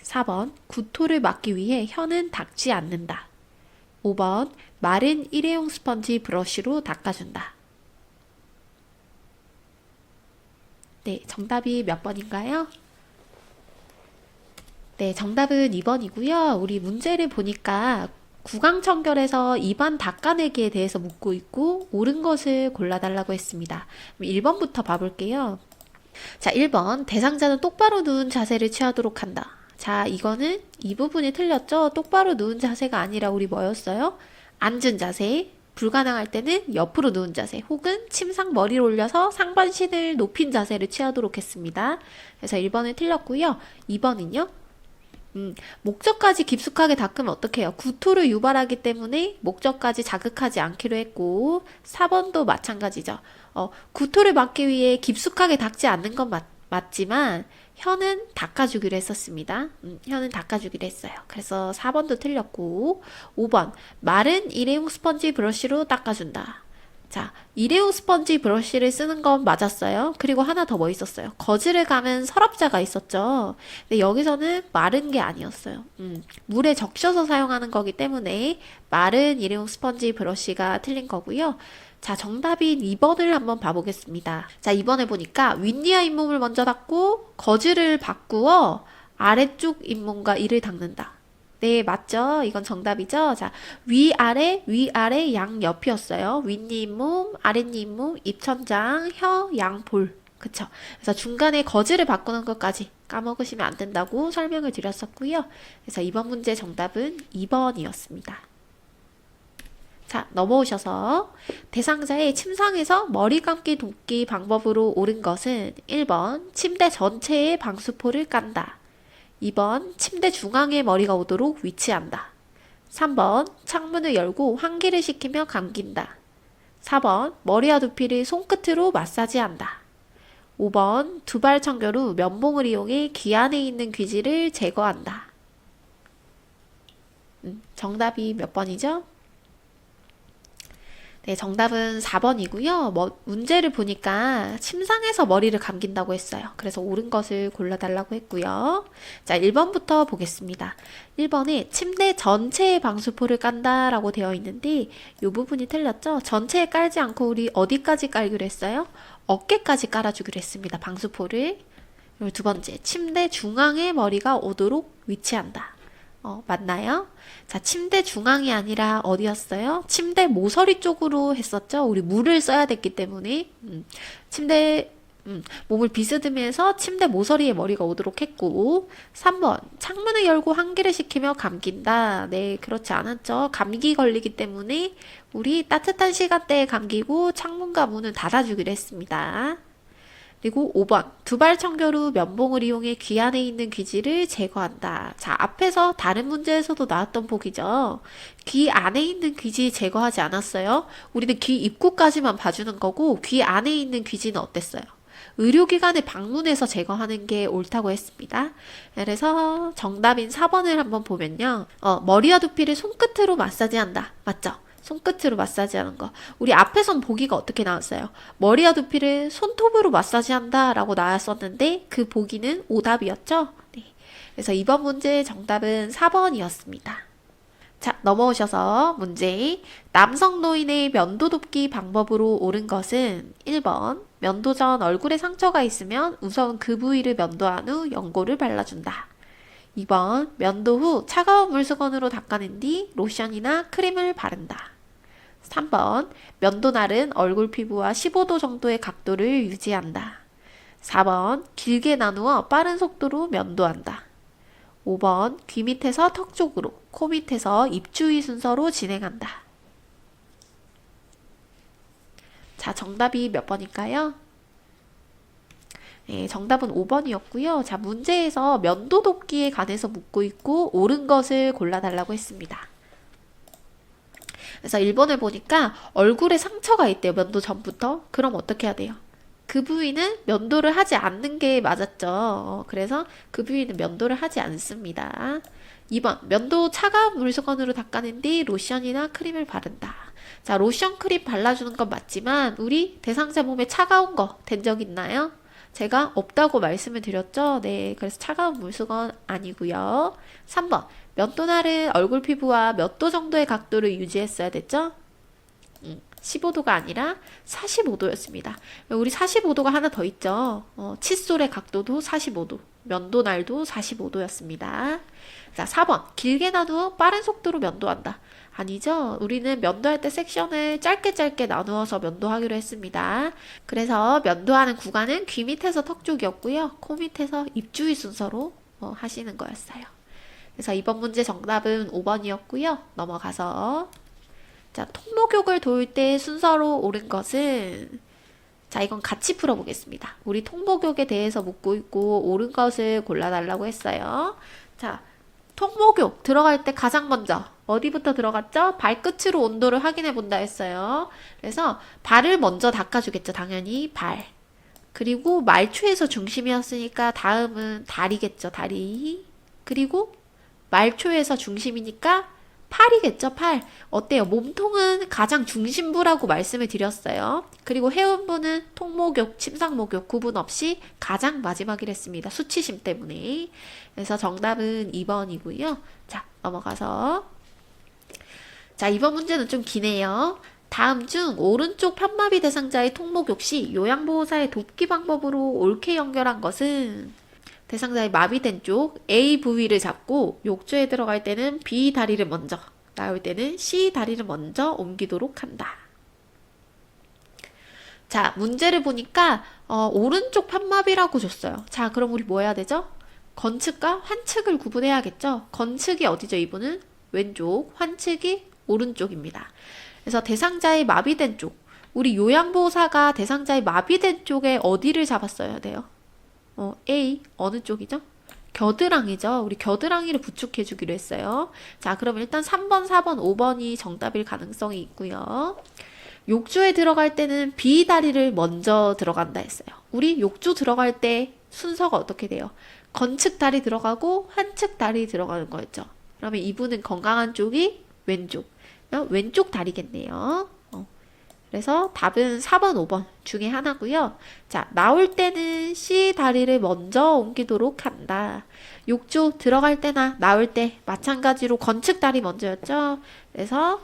4번, 구토를 막기 위해 혀는 닦지 않는다. 5번, 마른 일회용 스펀지 브러쉬로 닦아준다. 네, 정답이 몇 번인가요? 네, 정답은 2번이고요. 우리 문제를 보니까 구강청결에서 입안 닦아내기에 대해서 묻고 있고 옳은 것을 골라달라고 했습니다. 1번부터 봐볼게요. 자, 1번. 대상자는 똑바로 누운 자세를 취하도록 한다. 자, 이거는 이 부분이 틀렸죠? 똑바로 누운 자세가 아니라 우리 뭐였어요? 앉은 자세. 불가능할 때는 옆으로 누운 자세 혹은 침상 머리를 올려서 상반신을 높인 자세를 취하도록 했습니다. 그래서 1번은 틀렸고요. 2번은요? 목젖까지 깊숙하게 닦으면 어떡해요? 구토를 유발하기 때문에 목젖까지 자극하지 않기로 했고 4번도 마찬가지죠. 구토를 막기 위해 깊숙하게 닦지 않는 건 맞지만 혀는 닦아주기로 했었습니다. 혀는 닦아주기로 했어요. 그래서 4번도 틀렸고 5번 마른 일회용 스펀지 브러쉬로 닦아준다. 자, 일회용 스펀지 브러쉬를 쓰는 건 맞았어요. 그리고 하나 더 뭐 있었어요? 거즈를 감은 서랍자가 있었죠. 근데 여기서는 마른 게 아니었어요. 물에 적셔서 사용하는 거기 때문에 마른 일회용 스펀지 브러쉬가 틀린 거고요. 자, 정답인 2번을 한번 봐보겠습니다. 자, 2번에 보니까 윗니와 잇몸을 먼저 닦고 거즈를 바꾸어 아래쪽 잇몸과 이를 닦는다. 네, 맞죠? 이건 정답이죠? 자, 위아래, 위아래, 양옆이었어요. 윗니 잇몸, 아랫니 잇몸, 입천장, 혀, 양볼. 그쵸? 그래서 중간에 거즈를 바꾸는 것까지 까먹으시면 안 된다고 설명을 드렸었고요. 그래서 이번 문제 정답은 2번이었습니다. 자, 넘어오셔서 대상자의 침상에서 머리 감기 돕기 방법으로 옳은 것은 1번 침대 전체에 방수포를 깐다. 2번 침대 중앙에 머리가 오도록 위치한다. 3번 창문을 열고 환기를 시키며 감긴다. 4번 머리와 두피를 손끝으로 마사지한다. 5번 두발 청결 후 면봉을 이용해 귀 안에 있는 귀지를 제거한다. 정답이 몇 번이죠? 네, 정답은 4번이고요. 문제를 보니까 침상에서 머리를 감긴다고 했어요. 그래서 옳은 것을 골라달라고 했고요. 자, 1번부터 보겠습니다. 1번에 침대 전체에 방수포를 깐다라고 되어 있는데 이 부분이 틀렸죠? 전체에 깔지 않고 우리 어디까지 깔기로 했어요? 어깨까지 깔아주기로 했습니다. 방수포를. 그리고 두 번째, 침대 중앙에 머리가 오도록 위치한다. 맞나요? 자, 침대 중앙이 아니라 어디였어요? 침대 모서리 쪽으로 했었죠? 우리 물을 써야 됐기 때문에. 몸을 비스듬해서 침대 모서리에 머리가 오도록 했고. 3번, 창문을 열고 환기를 시키며 감긴다. 네, 그렇지 않았죠? 감기 걸리기 때문에 우리 따뜻한 시간대에 감기고 창문과 문을 닫아주기로 했습니다. 그리고 5번 두발 청결 후 면봉을 이용해 귀 안에 있는 귀지를 제거한다. 자, 앞에서 다른 문제에서도 나왔던 보기죠. 귀 안에 있는 귀지 제거하지 않았어요. 우리는 귀 입구까지만 봐주는 거고 귀 안에 있는 귀지는 어땠어요? 의료기관에 방문해서 제거하는 게 옳다고 했습니다. 그래서 정답인 4번을 한번 보면요. 머리와 두피를 손끝으로 마사지한다. 맞죠? 손끝으로 마사지하는 거. 우리 앞에선 보기가 어떻게 나왔어요? 머리와 두피를 손톱으로 마사지한다 라고 나왔었는데 그 보기는 오답이었죠? 네. 그래서 이번 문제의 정답은 4번이었습니다. 자, 넘어오셔서 문제. 남성 노인의 면도 돕기 방법으로 옳은 것은 1번 면도 전 얼굴에 상처가 있으면 우선 그 부위를 면도한 후 연고를 발라준다. 2번 면도 후 차가운 물수건으로 닦아낸 뒤 로션이나 크림을 바른다. 3번 면도날은 얼굴 피부와 15도 정도의 각도를 유지한다. 4번 길게 나누어 빠른 속도로 면도한다. 5번 귀 밑에서 턱 쪽으로, 코 밑에서 입 주위 순서로 진행한다. 자, 정답이 몇 번일까요? 네, 정답은 5번이었고요. 자, 문제에서 면도 돕기에 관해서 묻고 있고 옳은 것을 골라달라고 했습니다. 그래서 1번을 보니까 얼굴에 상처가 있대요. 면도 전부터. 그럼 어떻게 해야 돼요? 그 부위는 면도를 하지 않는 게 맞았죠. 그래서 그 부위는 면도를 하지 않습니다. 2번 면도 차가운 물수건으로 닦아낸 뒤 로션이나 크림을 바른다. 자, 로션 크림 발라주는 건 맞지만 우리 대상자 몸에 차가운 거 댄 적 있나요? 제가 없다고 말씀을 드렸죠. 네, 그래서 차가운 물수건 아니고요. 3번 면도날은 얼굴 피부와 몇 도 정도의 각도를 유지했어야 됐죠? 15도가 아니라 45도였습니다. 우리 45도가 하나 더 있죠. 칫솔의 각도도 45도, 면도날도 45도였습니다. 자, 4번 길게 나누어 빠른 속도로 면도한다. 아니죠. 우리는 면도할 때 섹션을 짧게 나누어서 면도하기로 했습니다. 그래서 면도하는 구간은 귀 밑에서 턱 쪽이었고요. 코 밑에서 입 주위 순서로 하시는 거였어요. 그래서 이번 문제 정답은 5번이었고요. 넘어가서 자, 통목욕을 도울 때 순서로 옳은 것은 자, 이건 같이 풀어보겠습니다. 우리 통목욕에 대해서 묻고 있고 옳은 것을 골라달라고 했어요. 자, 통목욕 들어갈 때 가장 먼저 어디부터 들어갔죠? 발끝으로 온도를 확인해 본다 했어요. 그래서 발을 먼저 닦아주겠죠. 당연히 발. 그리고 말초에서 중심이었으니까 다음은 다리겠죠. 다리. 그리고 말초에서 중심이니까 팔이겠죠. 팔. 어때요? 몸통은 가장 중심부라고 말씀을 드렸어요. 그리고 해운부는 통목욕, 침상목욕 구분 없이 가장 마지막이라 했습니다. 수치심 때문에. 그래서 정답은 2번이고요. 자, 넘어가서 자, 이번 문제는 좀 기네요. 다음 중 오른쪽 편마비 대상자의 통목욕 시 요양보호사의 돕기 방법으로 옳게 연결한 것은 대상자의 마비된 쪽 A 부위를 잡고 욕조에 들어갈 때는 B 다리를 먼저, 나올 때는 C 다리를 먼저 옮기도록 한다. 자, 문제를 보니까 오른쪽 편마비라고 줬어요. 자, 그럼 우리 뭐 해야 되죠? 건측과 환측을 구분해야겠죠? 건측이 어디죠, 이분은? 왼쪽, 환측이 오른쪽입니다. 그래서 대상자의 마비된 쪽, 우리 요양보호사가 대상자의 마비된 쪽에 어디를 잡았어야 돼요? A, 어느 쪽이죠? 겨드랑이죠. 우리 겨드랑이를 부축해 주기로 했어요. 자, 그럼 일단 3번, 4번, 5번이 정답일 가능성이 있고요. 욕조에 들어갈 때는 B 다리를 먼저 들어간다 했어요. 우리 욕조 들어갈 때 순서가 어떻게 돼요? 건측 다리 들어가고 환측 다리 들어가는 거였죠. 그러면 이분은 건강한 쪽이 왼쪽. 왼쪽 다리겠네요. 그래서 답은 4번, 5번 중에 하나고요. 자, 나올 때는 C 다리를 먼저 옮기도록 한다. 욕조 들어갈 때나 나올 때 마찬가지로 건측 다리 먼저였죠. 그래서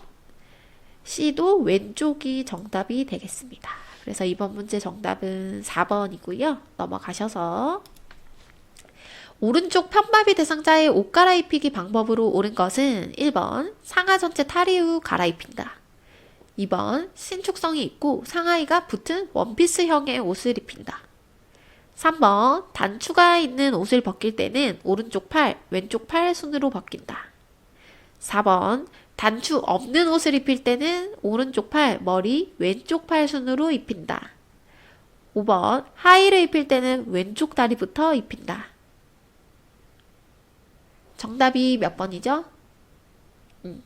C도 왼쪽이 정답이 되겠습니다. 그래서 이번 문제 정답은 4번이고요. 넘어가셔서 오른쪽 편마비 대상자의 옷 갈아입히기 방법으로 옳은 것은 1번 상하 전체 탈의 후 갈아입힌다. 2번 신축성이 있고 상하의가 붙은 원피스형의 옷을 입힌다. 3번 단추가 있는 옷을 벗길 때는 오른쪽 팔, 왼쪽 팔 순으로 벗긴다. 4번 단추 없는 옷을 입힐 때는 오른쪽 팔, 머리, 왼쪽 팔 순으로 입힌다. 5번 하의를 입힐 때는 왼쪽 다리부터 입힌다. 정답이 몇 번이죠?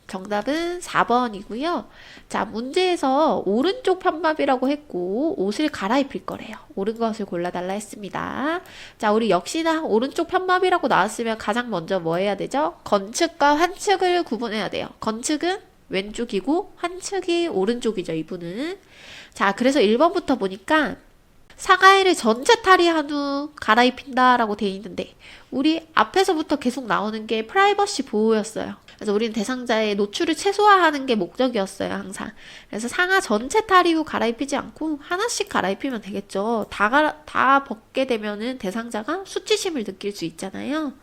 정답은 4번이고요. 자, 문제에서 오른쪽 편마비라고 했고 옷을 갈아입힐 거래요. 옳은 것을 골라달라 했습니다. 자, 우리 역시나 오른쪽 편마비라고 나왔으면 가장 먼저 뭐 해야 되죠? 건측과 환측을 구분해야 돼요. 건측은 왼쪽이고 환측이 오른쪽이죠, 이분은. 자, 그래서 1번부터 보니까 상하이를 전체 탈의한 후 갈아입힌다 라고 돼 있는데 우리 앞에서부터 계속 나오는 게 프라이버시 보호였어요. 그래서 우리는 대상자의 노출을 최소화하는 게 목적이었어요, 항상. 그래서 상하 전체 탈의 후 갈아입히지 않고 하나씩 갈아입히면 되겠죠. 다 벗게 되면은 대상자가 수치심을 느낄 수 있잖아요.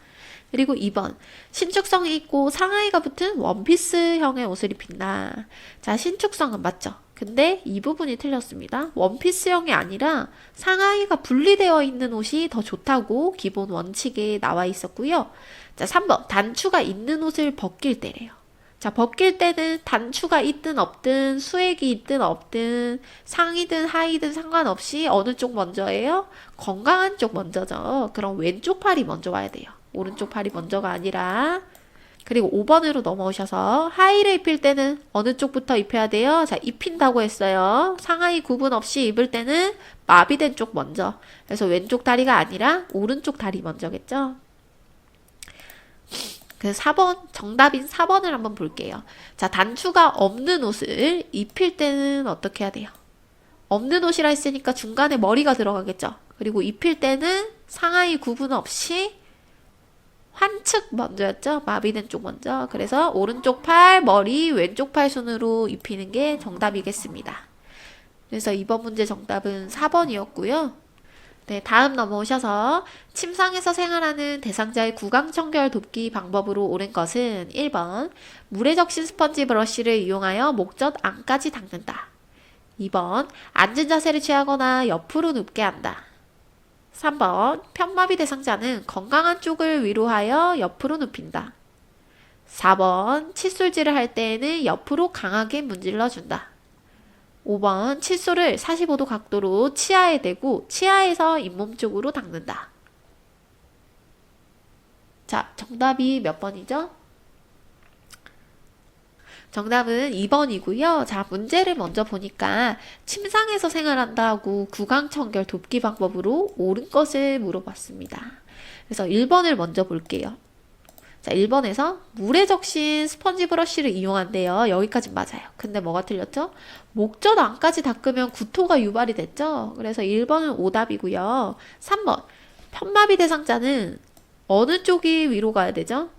그리고 2번 신축성이 있고 상하의가 붙은 원피스형의 옷을 입힌다. 자, 신축성은 맞죠? 근데 이 부분이 틀렸습니다. 원피스형이 아니라 상하의가 분리되어 있는 옷이 더 좋다고 기본 원칙에 나와 있었고요. 자, 3번 단추가 있는 옷을 벗길 때래요. 자, 벗길 때는 단추가 있든 없든 수액이 있든 없든 상이든 하이든 상관없이 어느 쪽 먼저예요? 건강한 쪽 먼저죠. 그럼 왼쪽 팔이 먼저 와야 돼요. 오른쪽 팔이 먼저가 아니라. 그리고 5번으로 넘어오셔서 하의를 입힐 때는 어느 쪽부터 입혀야 돼요? 자, 입힌다고 했어요. 상하이 구분 없이 입을 때는 마비된 쪽 먼저. 그래서 왼쪽 다리가 아니라 오른쪽 다리 먼저겠죠? 그래서 4번, 정답인 4번을 한번 볼게요. 자, 단추가 없는 옷을 입힐 때는 어떻게 해야 돼요? 없는 옷이라 했으니까 중간에 머리가 들어가겠죠? 그리고 입힐 때는 상하이 구분 없이 환측 먼저였죠? 마비된 쪽 먼저. 그래서 오른쪽 팔, 머리, 왼쪽 팔 순으로 입히는 게 정답이겠습니다. 그래서 이번 문제 정답은 4번이었고요. 네, 다음 넘어오셔서 침상에서 생활하는 대상자의 구강청결 돕기 방법으로 옳은 것은 1번 물에 적신 스펀지 브러쉬를 이용하여 목젖 안까지 닦는다. 2번 앉은 자세를 취하거나 옆으로 눕게 한다. 3번 편마비 대상자는 건강한 쪽을 위로하여 옆으로 눕힌다. 4번 칫솔질을 할 때에는 옆으로 강하게 문질러 준다. 5번 칫솔을 45도 각도로 치아에 대고 치아에서 잇몸 쪽으로 닦는다. 자, 정답이 몇 번이죠? 정답은 2번이고요. 자, 문제를 먼저 보니까 침상에서 생활한다고 구강청결 돕기 방법으로 옳은 것을 물어봤습니다. 그래서 1번을 먼저 볼게요. 자, 1번에서 물에 적신 스펀지 브러쉬를 이용한대요. 여기까지 맞아요. 근데 뭐가 틀렸죠? 목젖 안까지 닦으면 구토가 유발이 됐죠? 그래서 1번은 오답이고요. 3번 편마비 대상자는 어느 쪽이 위로 가야 되죠?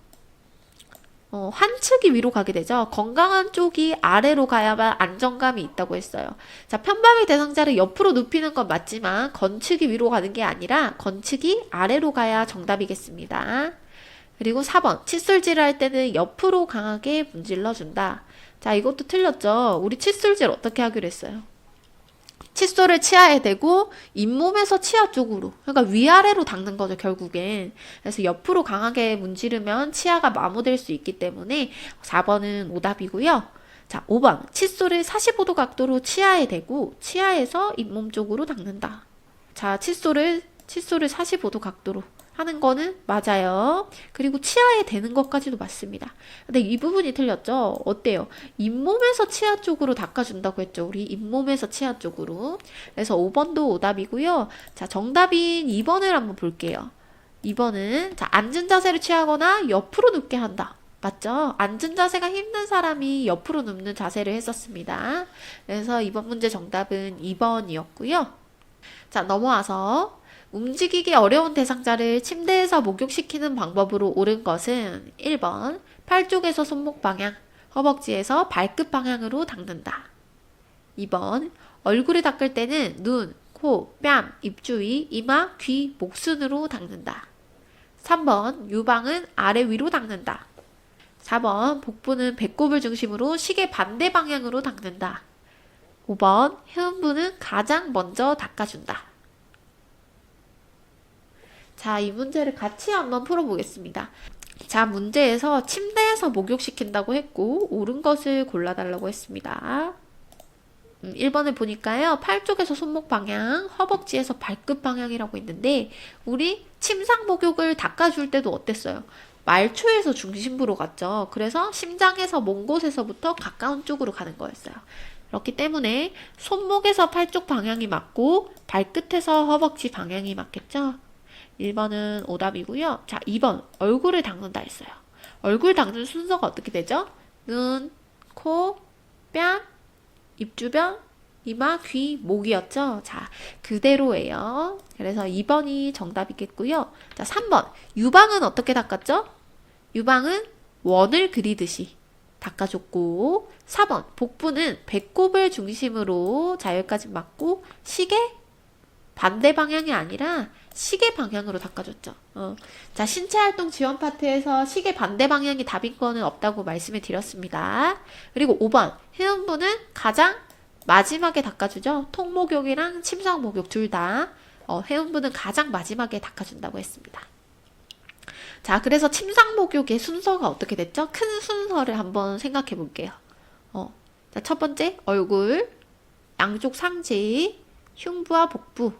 환측이 위로 가게 되죠. 건강한 쪽이 아래로 가야만 안정감이 있다고 했어요. 자, 편마비 대상자를 옆으로 눕히는 건 맞지만 건측이 위로 가는 게 아니라 건측이 아래로 가야 정답이겠습니다. 그리고 4번, 칫솔질을 할 때는 옆으로 강하게 문질러 준다. 자, 이것도 틀렸죠. 우리 칫솔질 어떻게 하기로 했어요? 칫솔을 치아에 대고 잇몸에서 치아 쪽으로, 그러니까 위아래로 닦는 거죠, 결국엔. 그래서 옆으로 강하게 문지르면 치아가 마모될 수 있기 때문에 4번은 오답이고요. 자, 5번. 칫솔을 45도 각도로 치아에 대고 치아에서 잇몸 쪽으로 닦는다. 자, 칫솔을 45도 각도로 하는 거는 맞아요. 그리고 치아에 대는 것까지도 맞습니다. 근데 이 부분이 틀렸죠? 어때요? 잇몸에서 치아 쪽으로 닦아준다고 했죠. 우리 잇몸에서 치아 쪽으로. 그래서 5번도 오답이고요. 자, 정답인 2번을 한번 볼게요. 2번은 자, 앉은 자세를 취하거나 옆으로 눕게 한다. 맞죠? 앉은 자세가 힘든 사람이 옆으로 눕는 자세를 했었습니다. 그래서 이번 문제 정답은 2번이었고요. 자, 넘어와서 움직이기 어려운 대상자를 침대에서 목욕시키는 방법으로 옳은 것은 1번 팔 쪽에서 손목 방향, 허벅지에서 발끝 방향으로 닦는다. 2번 얼굴을 닦을 때는 눈, 코, 뺨, 입 주위, 이마, 귀, 목순으로 닦는다. 3번 유방은 아래 위로 닦는다. 4번 복부는 배꼽을 중심으로 시계 반대 방향으로 닦는다. 5번 해음부는 가장 먼저 닦아준다. 자, 이 문제를 같이 한번 풀어보겠습니다. 자, 문제에서 침대에서 목욕시킨다고 했고 옳은 것을 골라달라고 했습니다. 1번을 보니까요. 팔 쪽에서 손목 방향, 허벅지에서 발끝 방향이라고 있는데 우리 침상 목욕을 닦아줄 때도 어땠어요? 말초에서 중심부로 갔죠. 그래서 심장에서 먼 곳에서부터 가까운 쪽으로 가는 거였어요. 그렇기 때문에 손목에서 팔 쪽 방향이 맞고 발끝에서 허벅지 방향이 맞겠죠? 1번은 오답이고요. 자, 2번 얼굴을 닦는다 했어요. 얼굴 닦는 순서가 어떻게 되죠? 눈, 코, 뺨, 입 주변, 이마, 귀, 목이었죠? 자, 그대로예요. 그래서 2번이 정답이겠고요. 자, 3번 유방은 어떻게 닦았죠? 유방은 원을 그리듯이 닦아줬고 4번 복부는 배꼽을 중심으로 자열까지 맞고 시계 반대 방향이 아니라 시계 방향으로 닦아줬죠. 자, 신체활동 지원 파트에서 시계 반대 방향이 답인 거는 없다고 말씀을 드렸습니다. 그리고 5번 해음부는 가장 마지막에 닦아주죠. 통목욕이랑 침상목욕 둘 다 해음부는 가장 마지막에 닦아준다고 했습니다. 자, 그래서 침상목욕의 순서가 어떻게 됐죠? 큰 순서를 한번 생각해 볼게요. 자, 첫 번째 얼굴, 양쪽 상체, 흉부와 복부,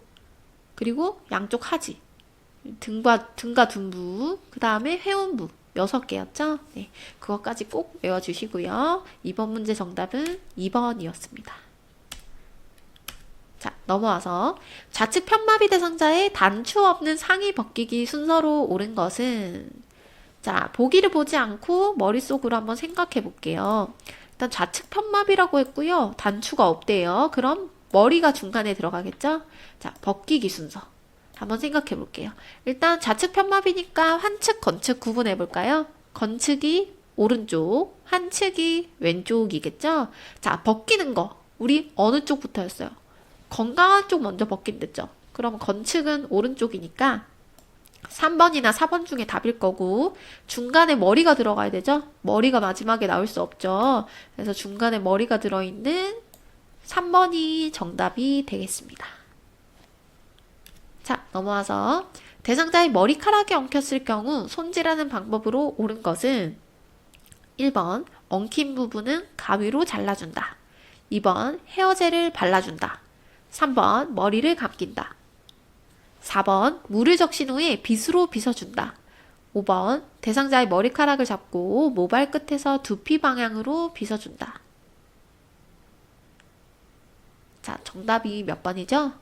그리고 양쪽 하지, 등과 둔부, 그 다음에 회음부 6개였죠? 네, 그것까지 꼭 외워주시고요. 이번 문제 정답은 2번이었습니다. 자, 넘어와서 좌측 편마비 대상자의 단추 없는 상의 벗기기 순서로 옳은 것은 자, 보기를 보지 않고 머릿속으로 한번 생각해 볼게요. 일단 좌측 편마비라고 했고요. 단추가 없대요. 그럼 머리가 중간에 들어가겠죠? 자, 벗기기 순서 한번 생각해 볼게요. 일단 좌측 편마비니까 환측, 건측 구분해 볼까요? 건측이 오른쪽, 환측이 왼쪽이겠죠? 자, 벗기는 거 우리 어느 쪽부터였어요? 건강한 쪽 먼저 벗긴댔죠? 그럼 건측은 오른쪽이니까 3번이나 4번 중에 답일 거고 중간에 머리가 들어가야 되죠? 머리가 마지막에 나올 수 없죠. 그래서 중간에 머리가 들어있는 3번이 정답이 되겠습니다. 자, 넘어와서 대상자의 머리카락이 엉켰을 경우 손질하는 방법으로 옳은 것은 1번 엉킨 부분은 가위로 잘라준다. 2번 헤어젤을 발라준다. 3번 머리를 감긴다. 4번 물을 적신 후에 빗으로 빗어준다. 5번 대상자의 머리카락을 잡고 모발 끝에서 두피 방향으로 빗어준다. 자, 정답이 몇 번이죠?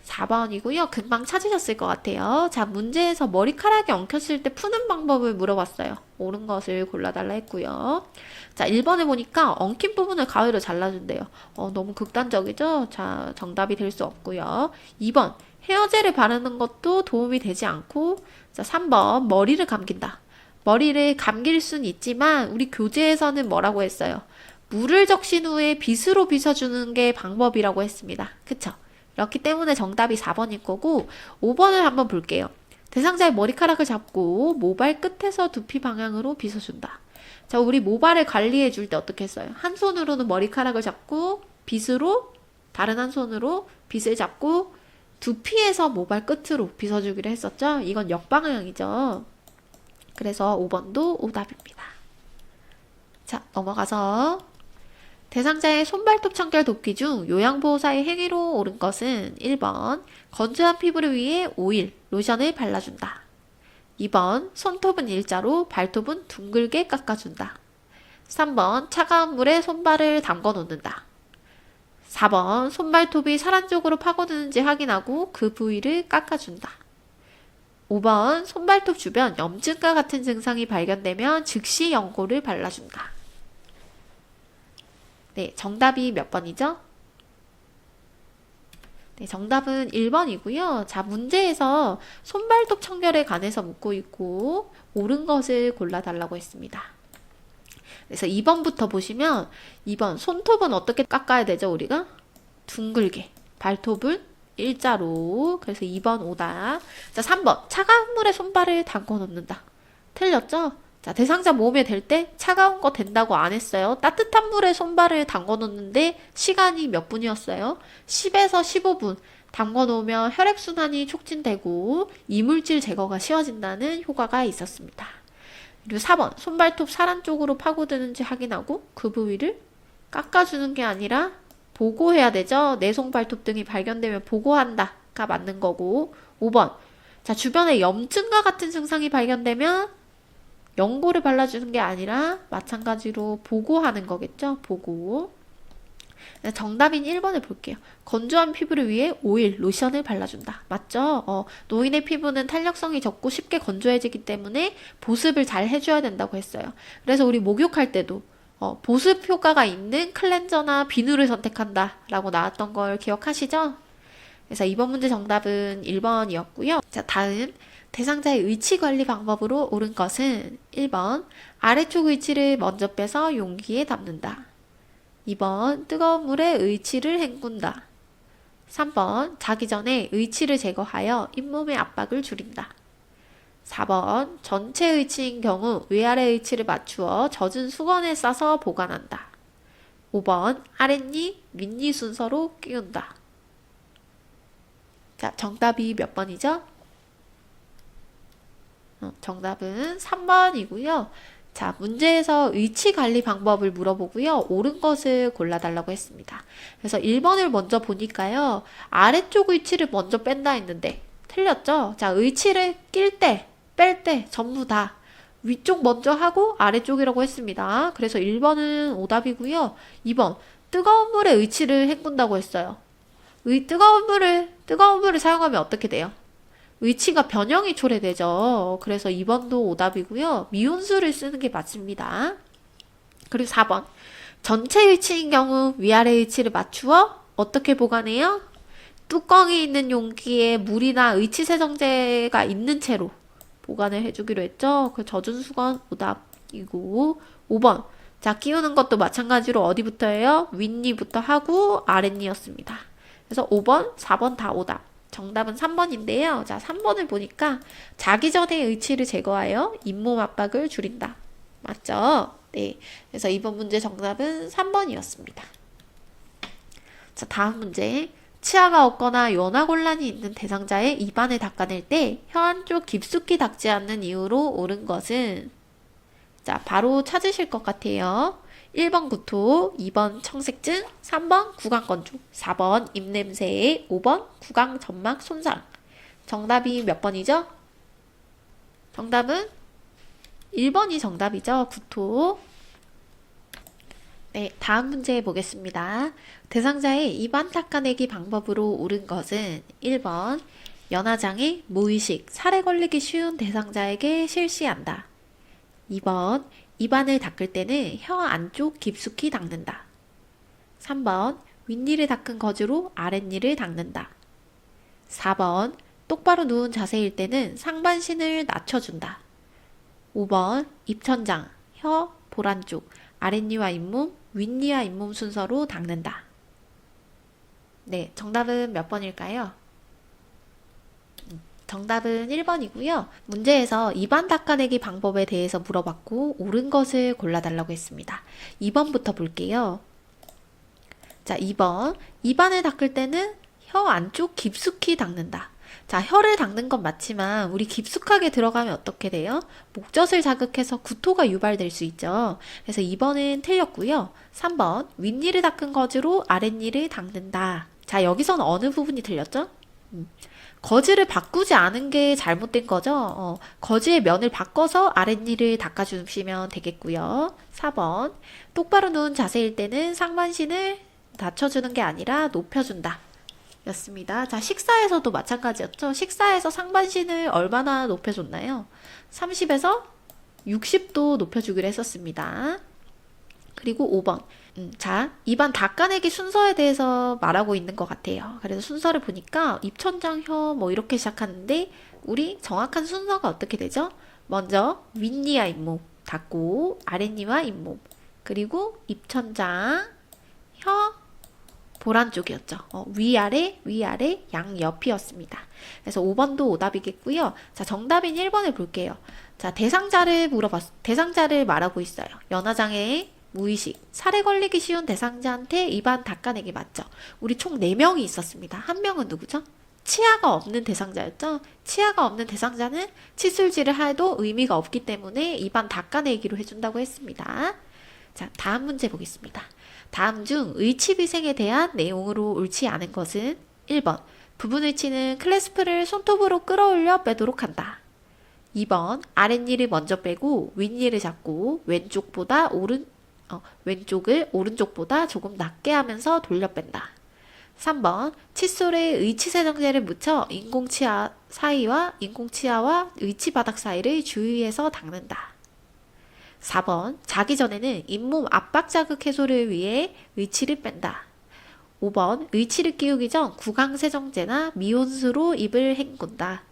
4번이고요. 금방 찾으셨을 것 같아요. 자, 문제에서 머리카락이 엉켰을 때 푸는 방법을 물어봤어요. 옳은 것을 골라달라 했고요. 자, 1번에 보니까 엉킨 부분을 가위로 잘라준대요. 너무 극단적이죠? 자, 정답이 될 수 없고요. 2번 헤어젤을 바르는 것도 도움이 되지 않고 자, 3번 머리를 감긴다. 머리를 감길 순 있지만 우리 교재에서는 뭐라고 했어요? 물을 적신 후에 빗으로 빗어주는 게 방법이라고 했습니다. 그쵸? 그렇기 때문에 정답이 4번일 거고 5번을 한번 볼게요. 대상자의 머리카락을 잡고 모발 끝에서 두피 방향으로 빗어준다. 자, 우리 모발을 관리해 줄 때 어떻게 했어요? 한 손으로는 머리카락을 잡고 빗으로 다른 한 손으로 빗을 잡고 두피에서 모발 끝으로 빗어주기로 했었죠? 이건 역방향이죠. 그래서 5번도 오답입니다. 자, 넘어가서 대상자의 손발톱 청결 돕기 중 요양보호사의 행위로 옳은 것은 1번 건조한 피부를 위해 오일, 로션을 발라준다. 2번 손톱은 일자로 발톱은 둥글게 깎아준다. 3번 차가운 물에 손발을 담궈 놓는다. 4번 손발톱이 살 안쪽으로 파고드는지 확인하고 그 부위를 깎아준다. 5번 손발톱 주변 염증과 같은 증상이 발견되면 즉시 연고를 발라준다. 네, 정답이 몇 번이죠? 네, 정답은 1번이고요. 자, 문제에서 손발톱 청결에 관해서 묻고 있고 옳은 것을 골라달라고 했습니다. 그래서 2번부터 보시면 2번 손톱은 어떻게 깎아야 되죠, 우리가? 둥글게. 발톱은 일자로. 그래서 2번 오다. 자, 3번 차가운 물에 손발을 담궈 놓는다. 틀렸죠? 자, 대상자 몸에 댈 때 차가운 거 된다고 안 했어요. 따뜻한 물에 손발을 담궈 놓는데 시간이 몇 분이었어요? 10에서 15분 담궈 놓으면 혈액순환이 촉진되고 이물질 제거가 쉬워진다는 효과가 있었습니다. 그리고 4번 손발톱 살 안쪽으로 파고드는지 확인하고 그 부위를 깎아주는 게 아니라 보고해야 되죠. 내 손발톱 등이 발견되면 보고한다가 맞는 거고 5번 자, 주변에 염증과 같은 증상이 발견되면 연고를 발라주는 게 아니라 마찬가지로 보고하는 거겠죠. 보고. 정답인 1번을 볼게요. 건조한 피부를 위해 오일, 로션을 발라준다. 맞죠? 노인의 피부는 탄력성이 적고 쉽게 건조해지기 때문에 보습을 잘 해줘야 된다고 했어요. 그래서 우리 목욕할 때도 보습 효과가 있는 클렌저나 비누를 선택한다 라고 나왔던 걸 기억하시죠? 그래서 이번 문제 정답은 1번이었고요. 자, 다음 대상자의 의치 관리 방법으로 옳은 것은 1번 아래쪽 의치를 먼저 빼서 용기에 담는다. 2번 뜨거운 물에 의치를 헹군다. 3번 자기 전에 의치를 제거하여 잇몸의 압박을 줄인다. 4번 전체 의치인 경우 위아래 의치를 맞추어 젖은 수건에 싸서 보관한다. 5번 아랫니, 윗니 순서로 끼운다. 자, 정답이 몇 번이죠? 정답은 3번이고요. 자, 문제에서 의치 관리 방법을 물어보고요. 옳은 것을 골라달라고 했습니다. 그래서 1번을 먼저 보니까요. 아래쪽 의치를 먼저 뺀다 했는데 틀렸죠? 자, 의치를 낄 때, 뺄 때 전부 다 위쪽 먼저 하고 아래쪽이라고 했습니다. 그래서 1번은 오답이고요. 2번 뜨거운 물에 의치를 헹군다고 했어요. 뜨거운 물을 사용하면 어떻게 돼요? 의치가 변형이 초래되죠. 그래서 2번도 오답이고요. 미온수를 쓰는 게 맞습니다. 그리고 4번. 전체 의치인 경우 위아래 의치를 맞추어 어떻게 보관해요? 뚜껑이 있는 용기에 물이나 의치 세정제가 있는 채로 보관을 해주기로 했죠. 그 젖은 수건 오답이고 5번. 자, 끼우는 것도 마찬가지로 어디부터예요? 윗니부터 하고 아랫니였습니다. 그래서 5번, 4번 다 오답. 정답은 3번인데요. 자, 3번을 보니까 자기 전에 의치를 제거하여 잇몸 압박을 줄인다. 맞죠? 네. 그래서 이번 문제 정답은 3번이었습니다. 자, 다음 문제. 치아가 없거나 연화곤란이 있는 대상자의 입안을 닦아낼 때 혀 안쪽 깊숙이 닦지 않는 이유로 옳은 것은 자, 바로 찾으실 것 같아요. 1번 구토, 2번 청색증, 3번 구강건조, 4번 입냄새, 5번 구강 점막 손상. 정답이 몇 번이죠? 정답은 1번이 정답이죠. 구토. 네, 다음 문제 보겠습니다. 대상자의 입안 닦아내기 방법으로 옳은 것은 1번 연화장애, 무의식, 살에 걸리기 쉬운 대상자에게 실시한다. 2번 입안을 닦을 때는 혀 안쪽 깊숙이 닦는다. 3번 윗니를 닦은 거즈로 아랫니를 닦는다. 4번 똑바로 누운 자세일 때는 상반신을 낮춰준다. 5번 입천장, 혀, 볼 안쪽, 아랫니와 잇몸, 윗니와 잇몸 순서로 닦는다. 네, 정답은 몇 번일까요? 정답은 1번이고요. 문제에서 입안 닦아내기 방법에 대해서 물어봤고 옳은 것을 골라달라고 했습니다. 2번부터 볼게요. 자, 2번. 입안을 닦을 때는 혀 안쪽 깊숙이 닦는다. 자, 혀를 닦는 건 맞지만 우리 깊숙하게 들어가면 어떻게 돼요? 목젖을 자극해서 구토가 유발될 수 있죠. 그래서 2번은 틀렸고요. 3번. 윗니를 닦은 거즈로 아랫니를 닦는다. 자, 여기서는 어느 부분이 틀렸죠? 거즈를 바꾸지 않은 게 잘못된 거죠. 거즈의 면을 바꿔서 아랫니를 닦아주시면 되겠고요. 4번. 똑바로 누운 자세일 때는 상반신을 낮춰주는 게 아니라 높여준다. 였습니다. 자, 식사에서도 마찬가지였죠. 식사에서 상반신을 얼마나 높여줬나요? 30에서 60도 높여주기로 했었습니다. 그리고 5번. 자, 입안 닦아내기 순서에 대해서 말하고 있는 것 같아요. 그래서 순서를 보니까 입천장, 혀 뭐 이렇게 시작하는데 우리 정확한 순서가 어떻게 되죠? 먼저 윗니와 잇몸 닦고 아랫니와 잇몸 그리고 입천장, 혀, 볼 안쪽이었죠. 위아래, 위아래, 양옆이었습니다. 그래서 5번도 오답이겠고요. 자, 정답인 1번을 볼게요. 자, 대상자를 말하고 있어요. 연화장애, 무의식, 살에 걸리기 쉬운 대상자한테 입안 닦아내기 맞죠? 우리 총 4명이 있었습니다. 한 명은 누구죠? 치아가 없는 대상자였죠? 치아가 없는 대상자는 치술질을 해도 의미가 없기 때문에 입안 닦아내기로 해준다고 했습니다. 자, 다음 문제 보겠습니다. 다음 중 의치비생에 대한 내용으로 옳지 않은 것은 1번 부분의치는 클래스프를 손톱으로 끌어올려 빼도록 한다. 2번 아랫니를 먼저 빼고 윗니를 잡고 왼쪽을 오른쪽보다 조금 낮게 하면서 돌려 뺀다. 3번 칫솔에 의치세정제를 묻혀 인공치아 사이와 인공치아와 의치바닥 사이를 주의해서 닦는다. 4번 자기 전에는 잇몸 압박 자극 해소를 위해 의치를 뺀다. 5번 의치를 끼우기 전 구강세정제나 미온수로 입을 헹군다.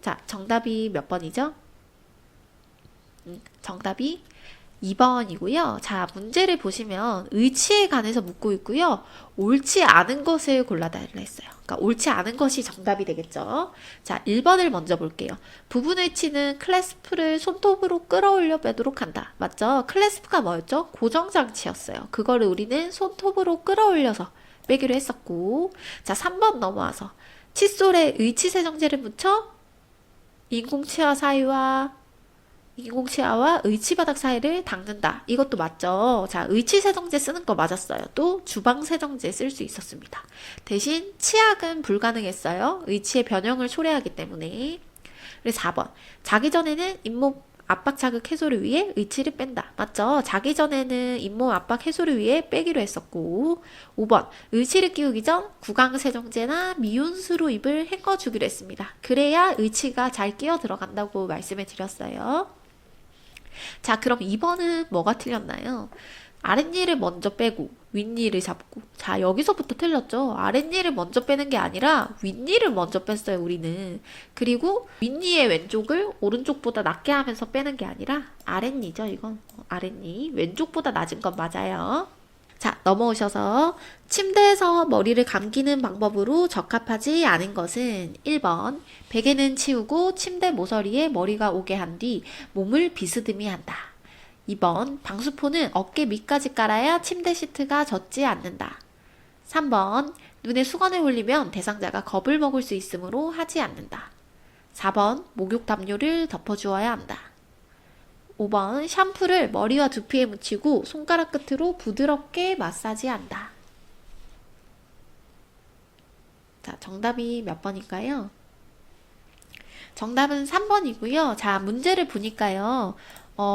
자, 정답이 몇 번이죠? 정답이 2번이고요. 자, 문제를 보시면 의치에 관해서 묻고 있고요. 옳지 않은 것을 골라달라 했어요. 그러니까 옳지 않은 것이 정답이 되겠죠. 자, 1번을 먼저 볼게요. 부분의치는 클래스프를 손톱으로 끌어올려 빼도록 한다. 맞죠? 클래스프가 뭐였죠? 고정장치였어요. 그거를 우리는 손톱으로 끌어올려서 빼기로 했었고, 자, 3번 넘어와서 칫솔에 의치세정제를 묻혀 인공치아와 의치바닥 사이를 닦는다. 이것도 맞죠? 자, 의치세정제 쓰는 거 맞았어요. 또 주방세정제 쓸 수 있었습니다. 대신 치약은 불가능했어요. 의치의 변형을 초래하기 때문에. 그래서 4번. 자기 전에는 잇몸 압박 자극 해소를 위해 의치를 뺀다. 맞죠? 자기 전에는 잇몸 압박 해소를 위해 빼기로 했었고. 5번. 의치를 끼우기 전 구강세정제나 미온수로 입을 헹궈주기로 했습니다. 그래야 의치가 잘 끼어 들어간다고 말씀을 드렸어요. 자, 그럼 2번은 뭐가 틀렸나요? 아랫니를 먼저 빼고 윗니를 잡고. 자, 여기서부터 틀렸죠. 아랫니를 먼저 빼는 게 아니라 윗니를 먼저 뺐어요, 우리는. 그리고 윗니의 왼쪽을 오른쪽보다 낮게 하면서 빼는 게 아니라 아랫니죠, 이건. 아랫니. 왼쪽보다 낮은 건 맞아요. 자, 넘어오셔서 침대에서 머리를 감기는 방법으로 적합하지 않은 것은 1번 베개는 치우고 침대 모서리에 머리가 오게 한 뒤 몸을 비스듬히 한다. 2번 방수포는 어깨 밑까지 깔아야 침대 시트가 젖지 않는다. 3번 눈에 수건을 올리면 대상자가 겁을 먹을 수 있으므로 하지 않는다. 4번 목욕 담요를 덮어주어야 한다. 5번 샴푸를 머리와 두피에 묻히고 손가락 끝으로 부드럽게 마사지한다. 자, 정답이 몇 번일까요? 정답은 3번이고요. 자, 문제를 보니까요.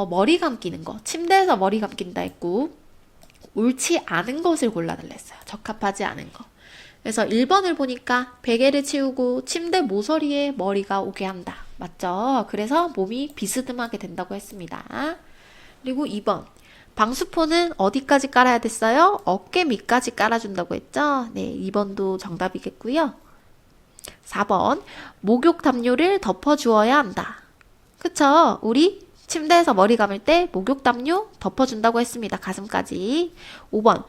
머리 감기는 거, 침대에서 머리 감긴다 했고 옳지 않은 것을 골라달라 했어요. 적합하지 않은 거. 그래서 1번을 보니까 베개를 치우고 침대 모서리에 머리가 오게 한다. 맞죠? 그래서 몸이 비스듬하게 된다고 했습니다. 그리고 2번. 방수포는 어디까지 깔아야 됐어요? 어깨 밑까지 깔아준다고 했죠? 네, 2번도 정답이겠고요. 4번. 목욕 담요를 덮어주어야 한다. 그쵸? 우리 침대에서 머리 감을 때 목욕담요 덮어준다고 했습니다. 가슴까지. 5번.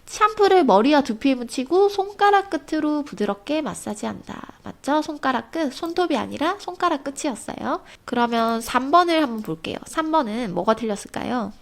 샴푸를 머리와 두피에 묻히고 손가락 끝으로 부드럽게 마사지한다. 맞죠? 손가락 끝. 손톱이 아니라 손가락 끝이었어요. 그러면 3번을 한번 볼게요. 3번은 뭐가 틀렸을까요?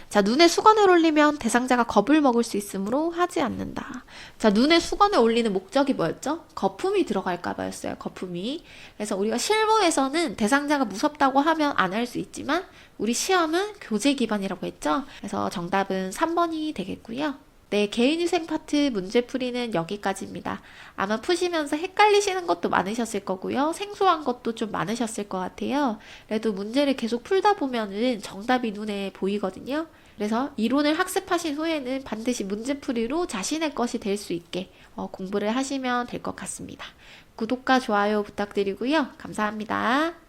자, 눈에 수건을 올리면 대상자가 겁을 먹을 수 있으므로 하지 않는다. 자, 눈에 수건을 올리는 목적이 뭐였죠? 거품이 들어갈까 봐였어요. 거품이. 그래서 우리가 실무에서는 대상자가 무섭다고 하면 안 할 수 있지만 우리 시험은 교재 기반이라고 했죠? 그래서 정답은 3번이 되겠고요. 네, 개인위생 파트 문제풀이는 여기까지입니다. 아마 푸시면서 헷갈리시는 것도 많으셨을 거고요. 생소한 것도 좀 많으셨을 것 같아요. 그래도 문제를 계속 풀다 보면은 정답이 눈에 보이거든요. 그래서 이론을 학습하신 후에는 반드시 문제풀이로 자신의 것이 될 수 있게 공부를 하시면 될 것 같습니다. 구독과 좋아요 부탁드리고요. 감사합니다.